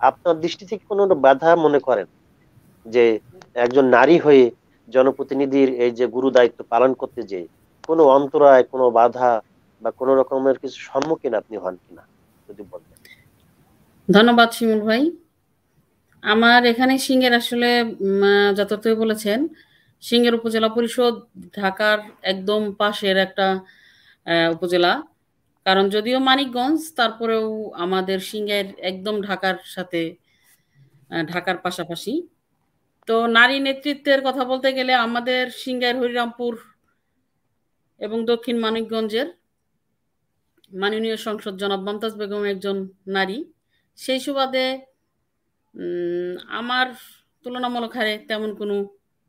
আপনার দৃষ্টি থেকে কোনো বাধা মনে করেন যে একজন নারী হয়ে জনপ্রতিনিধির এই যে গুরু দায়িত্ব পালন করতে যে কোনো অন্তরায়, কোনো বাধা বা কোনো রকমের কিছু সম্মুখীন আপনি হন কিনা, যদি বলতেন? ধন্যবাদ শিমুল ভাই। আমার এখানে সিংহের আসলে যথার্থই বলেছেন, সিংহের উপজেলা পরিষদ ঢাকার একদম পাশের একটা উপজেলা। কারণ যদিও মানিকগঞ্জ, তারপরেও আমাদের সিংহের একদম ঢাকার সাথে, ঢাকার পাশাপাশি। তো নারী নেতৃত্বের কথা বলতে গেলে আমাদের সিংগাইর হরিরামপুর এবং দক্ষিণ মানিকগঞ্জের মাননীয় সংসদ জনাব মমতাজ বেগম একজন নারী। সেই সুবাদে আমার তুলনামূলক হারে তেমন কোনো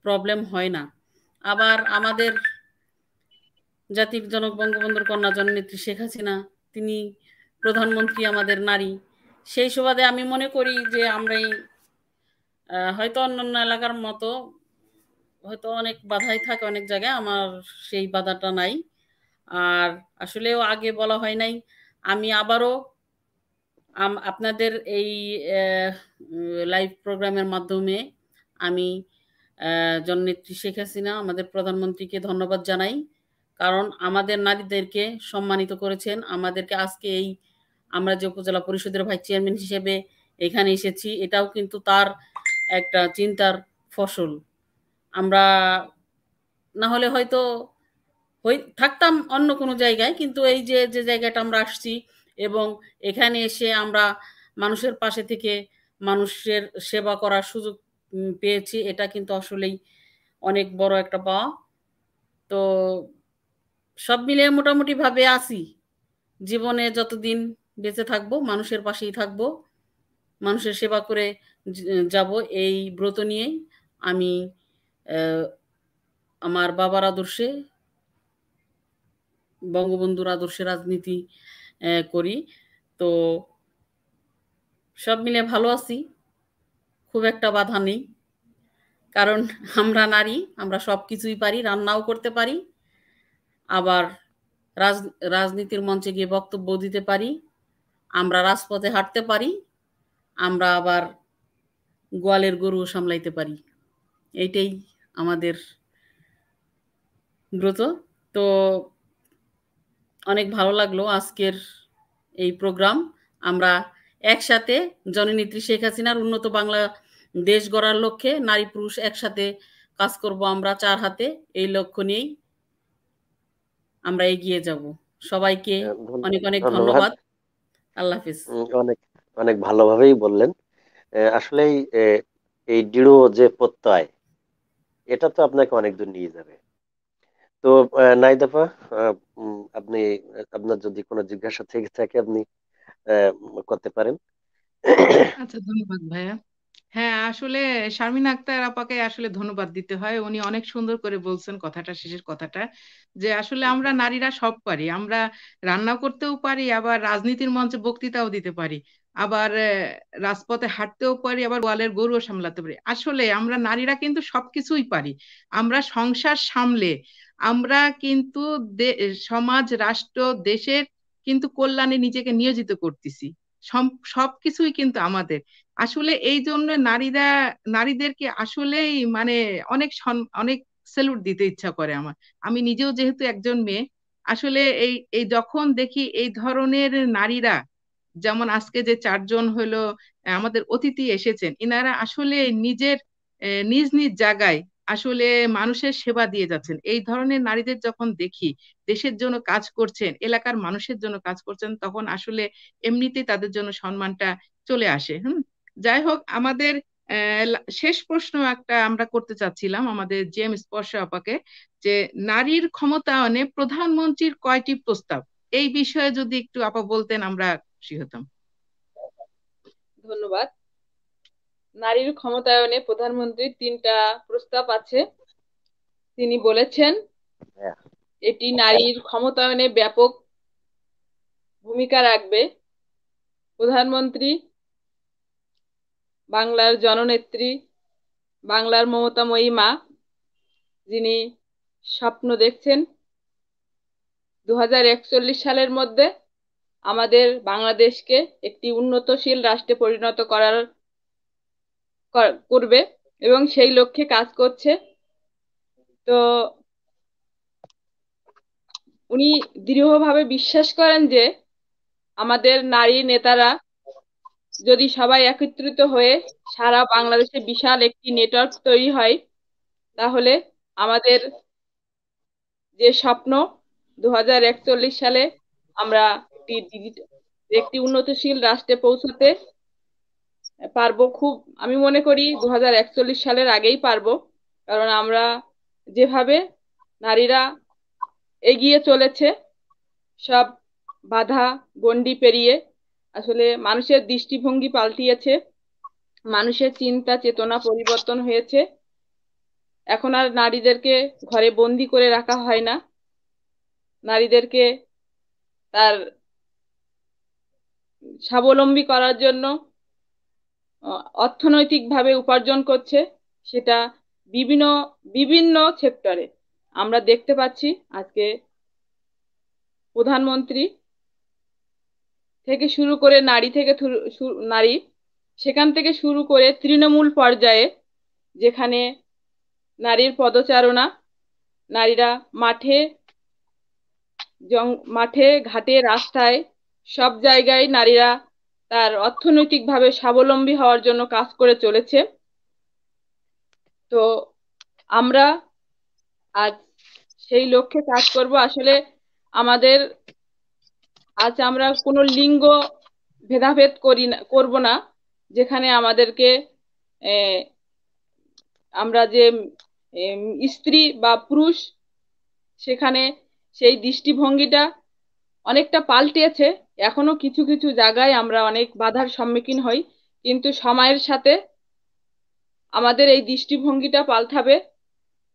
প্রবলেম হয় না। আবার আমাদের জাতির জনক বঙ্গবন্ধুর কন্যা জননেত্রী শেখ হাসিনা, তিনি প্রধানমন্ত্রী, আমাদের নারী। সেই সুবাদে আমি মনে করি যে আমরাই হয়তো অন্যান্য এলাকার মতো হয়তো অনেক বাধাই থাকে অনেক জায়গায়, আমার সেই বাধাটা নাই। আর আসলেও আগে বলা হয় নাই, আমি আবারও আপনাদের এই লাইভ প্রোগ্রামের মাধ্যমে আমি জননেত্রী শেখ হাসিনা, আমাদের প্রধানমন্ত্রীকে ধন্যবাদ জানাই। কারণ আমাদের নারীদেরকে সম্মানিত করেছেন, আমাদেরকে আজকে এই আমরা যে উপজেলা পরিষদের ভাইস চেয়ারম্যান হিসেবে এখানে এসেছি, এটাও কিন্তু তার একটা চিন্তার ফসল। আমরা না হলে হয়তো থাকতাম অন্য কোনো জায়গায়, কিন্তু এই যে যে জায়গাটা আমরা আসছি এবং এখানে এসে আমরা মানুষের পাশে থেকে মানুষের সেবা করার সুযোগ পেয়েছি, এটা কিন্তু আসলেই অনেক বড় একটা পাওয়া। তো সব মিলিয়ে মোটামুটি ভাবে আছি, জীবনে যতদিন বেঁচে থাকবো মানুষের পাশেই থাকবো, মানুষের সেবা করে যাব, এই ব্রত নিয়েই আমি আমার বাবার আদর্শে, বঙ্গবন্ধুর আদর্শে রাজনীতি করি। তো সব মিলে ভালো আছি, খুব একটা বাধা নেই। কারণ আমরা নারী, আমরা সব কিছুই পারি, রান্নাও করতে পারি, আবার রাজনীতির মঞ্চে গিয়ে বক্তব্য দিতে পারি, আমরা রাজপথে হাঁটতে পারি, আমরা আবার গোয়ালের গরুও সামলাইতে পারি। এইটাই আমাদের ব্রত। তো অনেক ভালো লাগলো আজকের এই প্রোগ্রাম। আমরা একসাথে জননেত্রী শেখ হাসিনার উন্নত বাংলা দেশ গড়ার লক্ষ্যে নারী পুরুষ একসাথে কাজ করব, আমরা 4 হাতে, এই লক্ষ্য নিয়েই আমরা এগিয়ে যাব। সবাইকে অনেক অনেক ধন্যবাদ। আল্লাহ হাফিজ। অনেক অনেক ভালোভাবেই বললেন। আসলেই এই দৃঢ় যে প্রত্যয়, এটা তো আপনাকে অনেক দূর নিয়ে যাবে। তো নাইদাফা, আপনি আপনার যদি কোনো জিজ্ঞাসা থেকে থাকে আপনি করতে পারেন। আচ্ছা, ধন্যবাদ ভাইয়া। হ্যাঁ, আসলে শারমিন আক্তার আপাকে আসলে ধন্যবাদ দিতে হয়। উনি অনেক সুন্দর করে বলছেন কথাটা, শেষের কথাটা, যে আসলে আমরা নারীরা সব পারি। আমরা রান্না করতেও পারি, আবার রাজনীতির মঞ্চে বক্তৃতাও দিতে পারি, আবার রাজপথে হাঁটতেও পারি, আবার গোয়ালের গরুও সামলাতে পারি। আসলে আমরা নারীরা কিন্তু সবকিছুই পারি। আমরা সংসার সামলে আমরা কিন্তু সমাজ, রাষ্ট্র, দেশের কিন্তু কল্যাণে নিজেকে নিয়োজিত করতেছি। সবকিছুই কিন্তু আমাদের। আসলে এই জন্য নারীদেরকে আসলেই মানে অনেক স্যালুট দিতে ইচ্ছা করে আমার। আমি নিজেও যেহেতু একজন মেয়ে, আসলে এই এই যখন দেখি এই ধরনের নারীরা, যেমন আজকে যে 4জন হলো আমাদের অতিথি এসেছেন, ইনারা আসলে নিজের নিজ নিজ জায়গায় আসলে মানুষের সেবা দিয়ে যাচ্ছেন। এই ধরনের নারীদের যখন দেখি দেশের জন্য কাজ করছেন, এলাকার মানুষের জন্য কাজ করছেন, তখন আসলে এমনিতেই তাদের জন্য সম্মানটা চলে আসে। যাই হোক, আমাদের শেষ প্রশ্ন একটা আমরা করতে চাচ্ছিলাম আমাদের জেম স্পর্শ আপাকে, যে নারীর ক্ষমতায়নে প্রধানমন্ত্রীর কয়টি প্রস্তাব, এই বিষয়ে যদি একটু আপা বলতেন আমরা খুশি হতাম। ধন্যবাদ। নারীর ক্ষমতায়নে প্রধানমন্ত্রীর 3টা প্রস্তাব আছে। তিনি বলেছেন এটি নারীর ক্ষমতায়নে ব্যাপক ভূমিকা রাখবে। প্রধানমন্ত্রী বাংলার জননেত্রী, বাংলার মমতাময়ী মা, যিনি স্বপ্ন দেখছেন 2041 সালের মধ্যে আমাদের বাংলাদেশকে একটি উন্নতশীল রাষ্ট্রে পরিণত করবে এবং সেই লক্ষ্যে কাজ করছে। তো উনি দৃঢ়ভাবে বিশ্বাস করেন যে আমাদের নারী নেতারা যদি সবাই একত্রিত হয়ে সারা বাংলাদেশে বিশাল একটি নেটওয়ার্ক তৈরি হয়, তাহলে আমাদের যে স্বপ্ন 2041 সালে আমরা একটি উন্নতশীল রাষ্ট্রে পৌঁছতে পারবো, খুব আমি মনে করি 2041 সালের আগেই পারবো। কারণ আমরা যেভাবে নারীরা এগিয়ে চলেছে সব বাধা গণ্ডি পেরিয়ে, আসলে মানুষের দৃষ্টিভঙ্গি পাল্টিয়েছে, মানুষের চিন্তা চেতনা পরিবর্তন হয়েছে। এখন আর নারীদেরকে ঘরে বন্দি করে রাখা হয় না, নারীদেরকে তার স্বাবলম্বী করার জন্য অর্থনৈতিকভাবে উপার্জন করছে, সেটা বিভিন্ন বিভিন্ন সেক্টরে আমরা দেখতে পাচ্ছি। আজকে প্রধানমন্ত্রী থেকে শুরু করে নারী সেখান থেকে শুরু করে তৃণমূল পর্যায়ে, যেখানে নারীর পদচারণা, নারীরা মাঠে ঘাটে রাস্তায় সব জায়গায় নারীরা তার অর্থনৈতিকভাবে স্বাবলম্বী হওয়ার জন্য কাজ করে চলেছে। তো আমরা আজ সেই লক্ষ্যে কাজ করব। আসলে আমরা কোনো লিঙ্গ ভেদাভেদ করব না, যেখানে আমাদেরকে আমরা যে স্ত্রী বা পুরুষ, সেখানে সেই দৃষ্টিভঙ্গিটা অনেকটা পাল্টেছে। এখনো কিছু কিছু জায়গায় আমরা অনেক বাধার সম্মুখীন হই, কিন্তু সময়ের সাথে আমাদের এই দৃষ্টিভঙ্গিটা পাল্টাবে।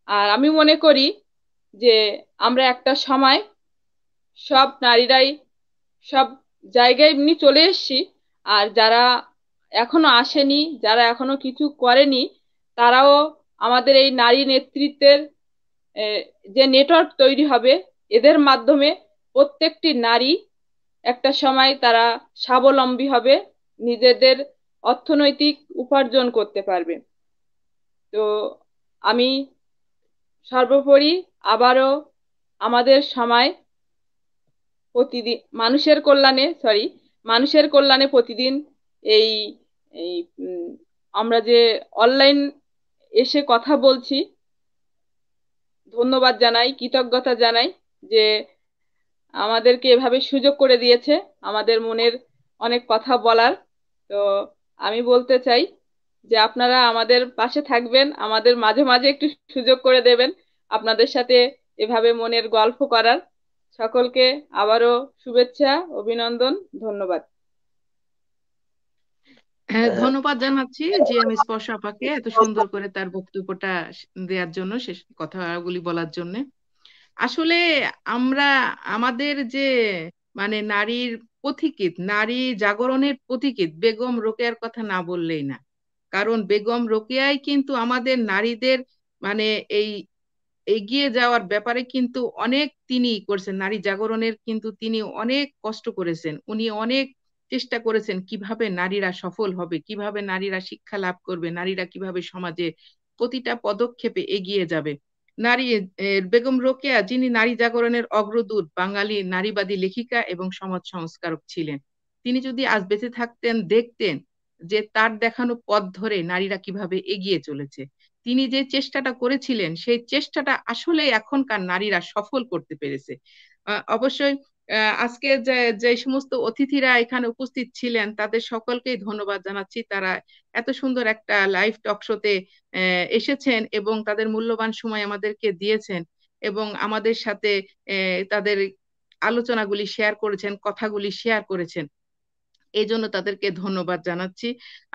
আর আমি মনে করি যে আমরা একটা সময় সব নারীরাই সব জায়গায় এমনি চলে এসেছি, আর যারা এখনো আসেনি, যারা এখনো কিছু করেনি, তারাও আমাদের এই নারী নেতৃত্বের যে নেটওয়ার্ক তৈরি হবে, এদের মাধ্যমে প্রত্যেকটি নারী একটা সময় তারা স্বাবলম্বী হবে, নিজেদের অর্থনৈতিক উপার্জন করতে পারবে। তো আমি সর্বোপরি আবারও আমাদের সময় প্রতিদিন মানুষের কল্যাণে প্রতিদিন এই এই আমরা যে অনলাইন এসে কথা বলছি, ধন্যবাদ জানাই, কৃতজ্ঞতা জানাই যে আমাদেরকে এভাবে সুযোগ করে দিয়েছে আমাদের মনের অনেক কথা বলার। তো আমি বলতে চাই যে আপনারা আমাদের পাশে থাকবেন, আমাদের মাঝে মাঝে একটু সুযোগ করে দেবেন আপনাদের সাথে এভাবে মনের গল্প করার। সকলকে আবারও শুভেচ্ছা, অভিনন্দন, ধন্যবাদ। হ্যাঁ, ধন্যবাদ জানাচ্ছি যে আমি স্পর্শ আপাকে এত সুন্দর করে তার বক্তব্যটা দেওয়ার জন্য, শেষ কথাগুলি বলার জন্য। আসলে আমরা আমাদের যে মানে নারীর পথিকৃৎ, নারী জাগরণের পথিকৃৎ বেগম রোকেয়ার কথা না বললেই না। কারণ বেগম রোকেয়াই কিন্তু আমাদের নারীদের মানে এই এগিয়ে যাওয়ার ব্যাপারে কিন্তু অনেক তিনি করেছেন। নারী জাগরণের কিন্তু তিনি অনেক কষ্ট করেছেন, উনি অনেক চেষ্টা করেছেন কিভাবে নারীরা সফল হবে, কিভাবে নারীরা শিক্ষা লাভ করবে, নারীরা কিভাবে সমাজে প্রতিটা পদক্ষেপে এগিয়ে যাবে। বেগম রোকেয়া, যিনি নারী জাগরণের অগ্রদূত, বাঙালি নারীবাদী লেখিকা এবং সমাজ সংস্কারক ছিলেন। তিনি যদি আজ বেঁচে থাকতেন, দেখতেন যে তার দেখানো পথ ধরে নারীরা কিভাবে এগিয়ে চলেছে। তিনি যে চেষ্টাটা করেছিলেন সেই চেষ্টাটা আসলে এখনকার নারীরা সফল করতে পেরেছে। অবশ্যই আজকে যে সমস্ত অতিথিরা এখানে উপস্থিত ছিলেন তাদের সকলকেই ধন্যবাদ জানাচ্ছি। তারা এত সুন্দর একটা লাইভ টক শোতে এসেছেন এবং তাদের মূল্যবান সময় আমাদেরকে দিয়েছেন এবং আমাদের সাথে তাদের আলোচনাগুলি শেয়ার করেছেন, কথাগুলি শেয়ার করেছেন। এই জন্য তাদেরকে ধন্যবাদ জানাচ্ছি।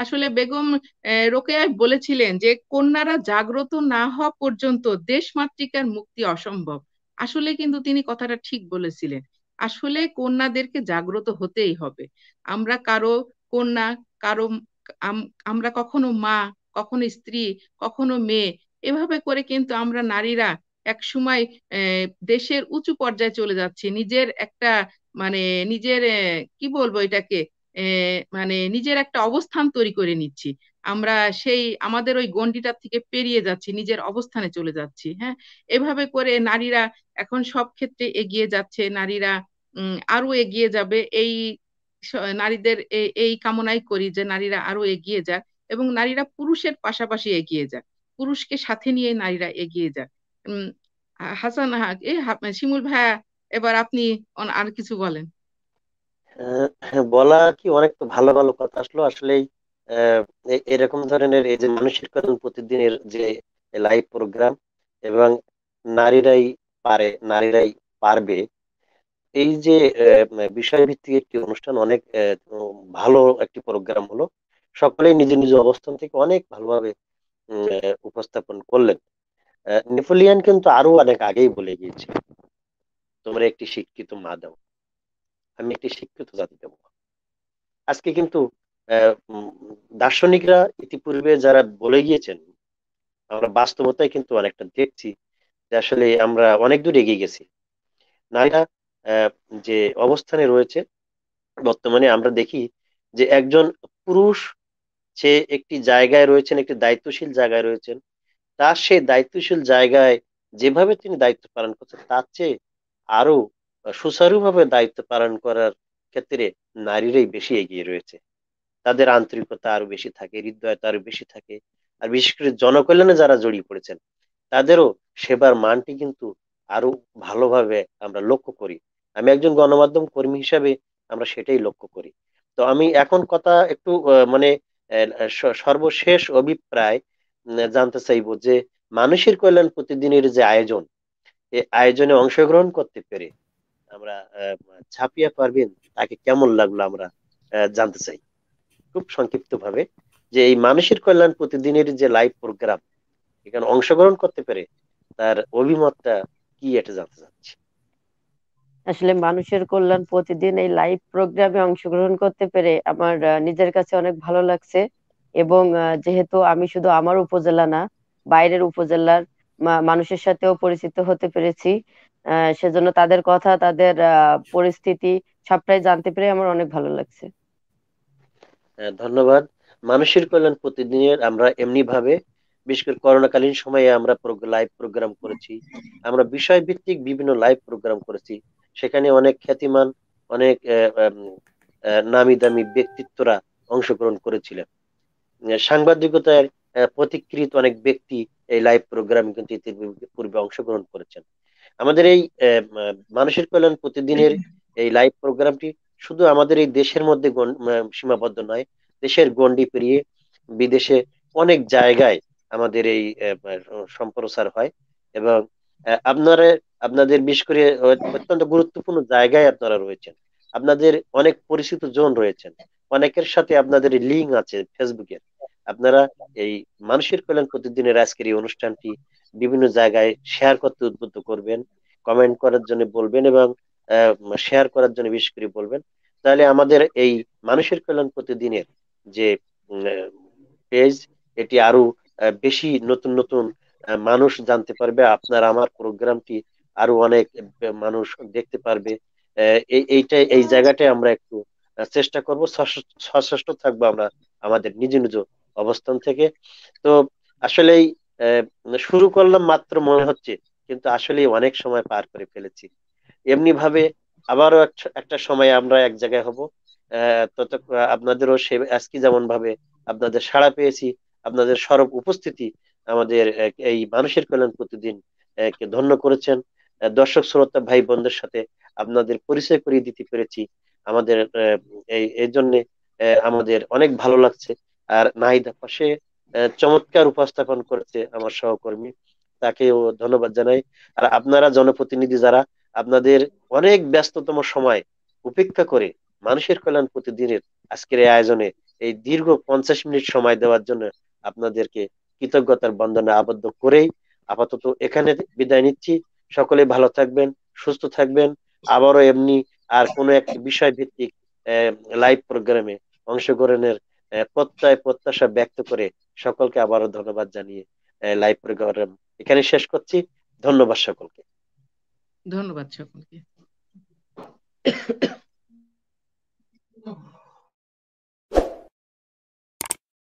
আসলে বেগম রোকেয়া বলেছিলেন যে কন্যারা জাগ্রত না হওয়া পর্যন্ত দেশমাতৃকার মুক্তি অসম্ভব। আসলে কিন্তু তিনি কথাটা ঠিক বলেছিলেন। আসলে কন্যাদেরকে জাগ্রত হতেই হবে। আমরা কারো কন্যা, কারো আমরা কখনো মা, কখনো স্ত্রী, কখনো মেয়ে, এভাবে করে কিন্তু আমরা নারীরা এক সময় দেশের উঁচু পর্যায়ে চলে যাচ্ছি। নিজের একটা মানে নিজের কি বলবো এটাকে মানে নিজের একটা অবস্থান তৈরি করে নিচ্ছি। আমরা সেই আমাদের ওই গণ্ডিটার থেকে পেরিয়ে যাচ্ছি, নিজের অবস্থানে চলে যাচ্ছি। হ্যাঁ, এভাবে করে নারীরা এখন সব ক্ষেত্রে এগিয়ে যাচ্ছে, নারীরা আরো এগিয়ে যাবে। নারীদের এই কামনাই করি যে নারীরা আরো এগিয়ে যাক এবং নারীরা পুরুষের পাশাপাশি এগিয়ে যাক, পুরুষকে সাথে নিয়ে নারীরা এগিয়ে যাক। হাসান শিমুল ভাইয়া, এবার আপনি আর কিছু বলেন। বলা কি, অনেক তো ভালো ভালো কথা আসলো। আসলে আহ, এরকম ধরনের এই যে মানুষের কল্যাণ প্রতিদিনের যে লাইভ প্রোগ্রাম এবং নারীরাই নারীরাই পারবে, এই যে বিষয়ভিত্তিক একটি অনুষ্ঠান, অনেক ভালো একটি প্রোগ্রাম হলো। সকলেই নিজ নিজ অবস্থান থেকে অনেক ভালোভাবে উপস্থাপন করলেন। নেপোলিয়ান কিন্তু আরো অনেক আগেই বলে গিয়েছে, তোমরা একটি শিক্ষিত মা দাও, আমি একটি শিক্ষিত জাতি দেবো। আজকে কিন্তু দার্শনিকরা ইতিপূর্বে যারা বলে গিয়েছেন, আমরা বাস্তবতায় কিন্তু অনেকটা দেখছি যে আসলে আমরা অনেক দূর এগিয়ে গেছি। নারীরা আহ, যে অবস্থানে রয়েছে বর্তমানে, আমরা দেখি যে একজন পুরুষ সে একটি জায়গায় রয়েছেন, একটি দায়িত্বশীল জায়গায় রয়েছেন, তার সেই দায়িত্বশীল জায়গায় যেভাবে তিনি দায়িত্ব পালন করছেন তার চেয়ে আরো সুচারুভাবে দায়িত্ব পালন করার ক্ষেত্রে নারীরাই বেশি এগিয়ে রয়েছে। তাদের আন্তরিকতা আরো বেশি থাকে, হৃদয়তা আরো বেশি থাকে। আর বিশেষ করে জনকল্যাণে যারা জড়িয়ে পড়েছেন তাদেরও সেবার মানটি কিন্তু আরো ভালোভাবে আমরা লক্ষ্য করি। আমি একজন গণমাধ্যম কর্মী হিসাবে আমরা সেটাই লক্ষ্য করি। তো আমি এখন কথা একটু মানে সর্বশেষ অভিপ্রায় জানতে চাইবো যে মানুষের কল্যাণ প্রতিদিনের যে আয়োজন, এই আয়োজনে অংশগ্রহণ করতে পেরে আমরা ছাপিয়া পারবেন তাকে কেমন লাগলো আমরা জানতে চাই খুব সংক্ষিপ্ত ভাবে, যে এই মানুষের কল্যাণ প্রতিদিনের যে লাইভ প্রোগ্রাম, এখানে অংশগ্রহণ করতে পেরে তার অভিমতটা কি, এটা জানতে চাচ্ছি। আসলে মানুষের কল্যাণ প্রতিদিন এই লাইভ প্রোগ্রামে অংশগ্রহণ করতে পেরে আমার নিজের কাছে অনেক ভালো লাগছে। এবং যেহেতু আমি শুধু আমার উপজেলা না, বাইরের উপজেলার মানুষের সাথেও পরিচিত হতে পেরেছি, সেজন্য তাদের কথা, তাদের পরিস্থিতি সবটাই জানতে পেরে আমার অনেক ভালো লাগছে। ধন্যবাদ। মানুষের কল্যাণ প্রতিদিনের আমরা এমনি ভাবে, বিশেষ করে করোনাকালীন সময়ে আমরা লাইভ প্রোগ্রাম করেছি, আমরা বিষয় ভিত্তিক বিভিন্ন লাইভ প্রোগ্রাম করেছি। সেখানে অনেক খ্যাতিমান, অনেক নামি দামি ব্যক্তিত্বরা অংশগ্রহণ করেছিলেন। সাংবাদিকতার প্রতিকৃত অনেক ব্যক্তি এই লাইভ প্রোগ্রামে কিন্তু পূর্বে অংশগ্রহণ করেছেন। আমাদের এই মানুষের কল্যাণ প্রতিদিনের এই লাইভ প্রোগ্রামটি শুধু আমাদের এই দেশের মধ্যে সীমাবদ্ধ নয়, দেশের গণ্ডি পেরিয়ে বিদেশে অনেক জায়গায় আমাদের এই সম্প্রচার হয়। এবং আপনারা, আপনাদের বিশেষ করে অত্যন্ত গুরুত্বপূর্ণ জায়গায় আপনারা রয়েছেন, আপনাদের অনেক পরিচিত জন রয়েছেন, অনেকের সাথে আপনাদের লিঙ্ক আছে ফেসবুকে। আপনারা এই মানুষের কল্যাণ প্রতিদিনের আজকের এই অনুষ্ঠানটি বিভিন্ন জায়গায় শেয়ার করতে উদ্বুদ্ধ করবেন, কমেন্ট করার জন্য বলবেন এবং শেয়ার করার জন্য বিশেষ করে বলবেন। তাহলে আমাদের এই মানুষের কল্যাণ প্রতিদিনের যে পেজ, এটি আরো বেশি নতুন নতুন মানুষ জানতে পারবে, আপনার আমার প্রোগ্রামটি আরো অনেক মানুষ দেখতে পারবে। এই জায়গাটায় আমরা একটু চেষ্টা করব, সচেষ্ট থাকবো আমরা আমাদের নিজ নিজ অবস্থান থেকে। তো আসলেই শুরু করলাম মাত্র মনে হচ্ছে, কিন্তু আসলে অনেক সময় পার করে ফেলেছি। এমনি ভাবে আবারও একটা সময় আমরা এক জায়গায় হব। তত আপনাদেরও সে আজকে যেমন ভাবে আপনাদের সাড়া পেয়েছি, আপনাদের সরব উপস্থিতি আমাদের এই মানুষের কল্যাণ প্রতিদিন কে ধন্য করেছেন। দর্শক শ্রোতা ভাই বোনদের সাথে আপনাদের পরিচয় করিয়ে দিতে পেরেছি, আমাদের এই জন্য আমাদের অনেক ভালো লাগছে। আর নাহিদা পাশে চমৎকার উপস্থাপন করেছে আমার সহকর্মী, তাকেও ধন্যবাদ জানাই। আর আপনারা জনপ্রতিনিধি যারা, আপনাদের অনেক ব্যস্ততম সময় উপেক্ষা করে মানুষের কল্যাণ প্রতিদিনের আজকের এই আয়োজনে এই দীর্ঘ 50 মিনিট সময় দেওয়ার জন্য আপনাদেরকে কৃতজ্ঞতার বন্ধনে আবদ্ধ করেই আপাতত এখানে বিদায় নিচ্ছি। সকলে ভালো থাকবেন, সুস্থ থাকবেন। আবারও এমনি আর কোনো একটি বিষয় ভিত্তিক লাইভ প্রোগ্রামে অংশগ্রহণের প্রত্যয় প্রত্যাশা ব্যক্ত করে সকলকে আবারও ধন্যবাদ জানিয়ে লাইভ প্রোগ্রাম এখানে শেষ করছি। ধন্যবাদ সকলকে। ধন্যবাদ সকলকে।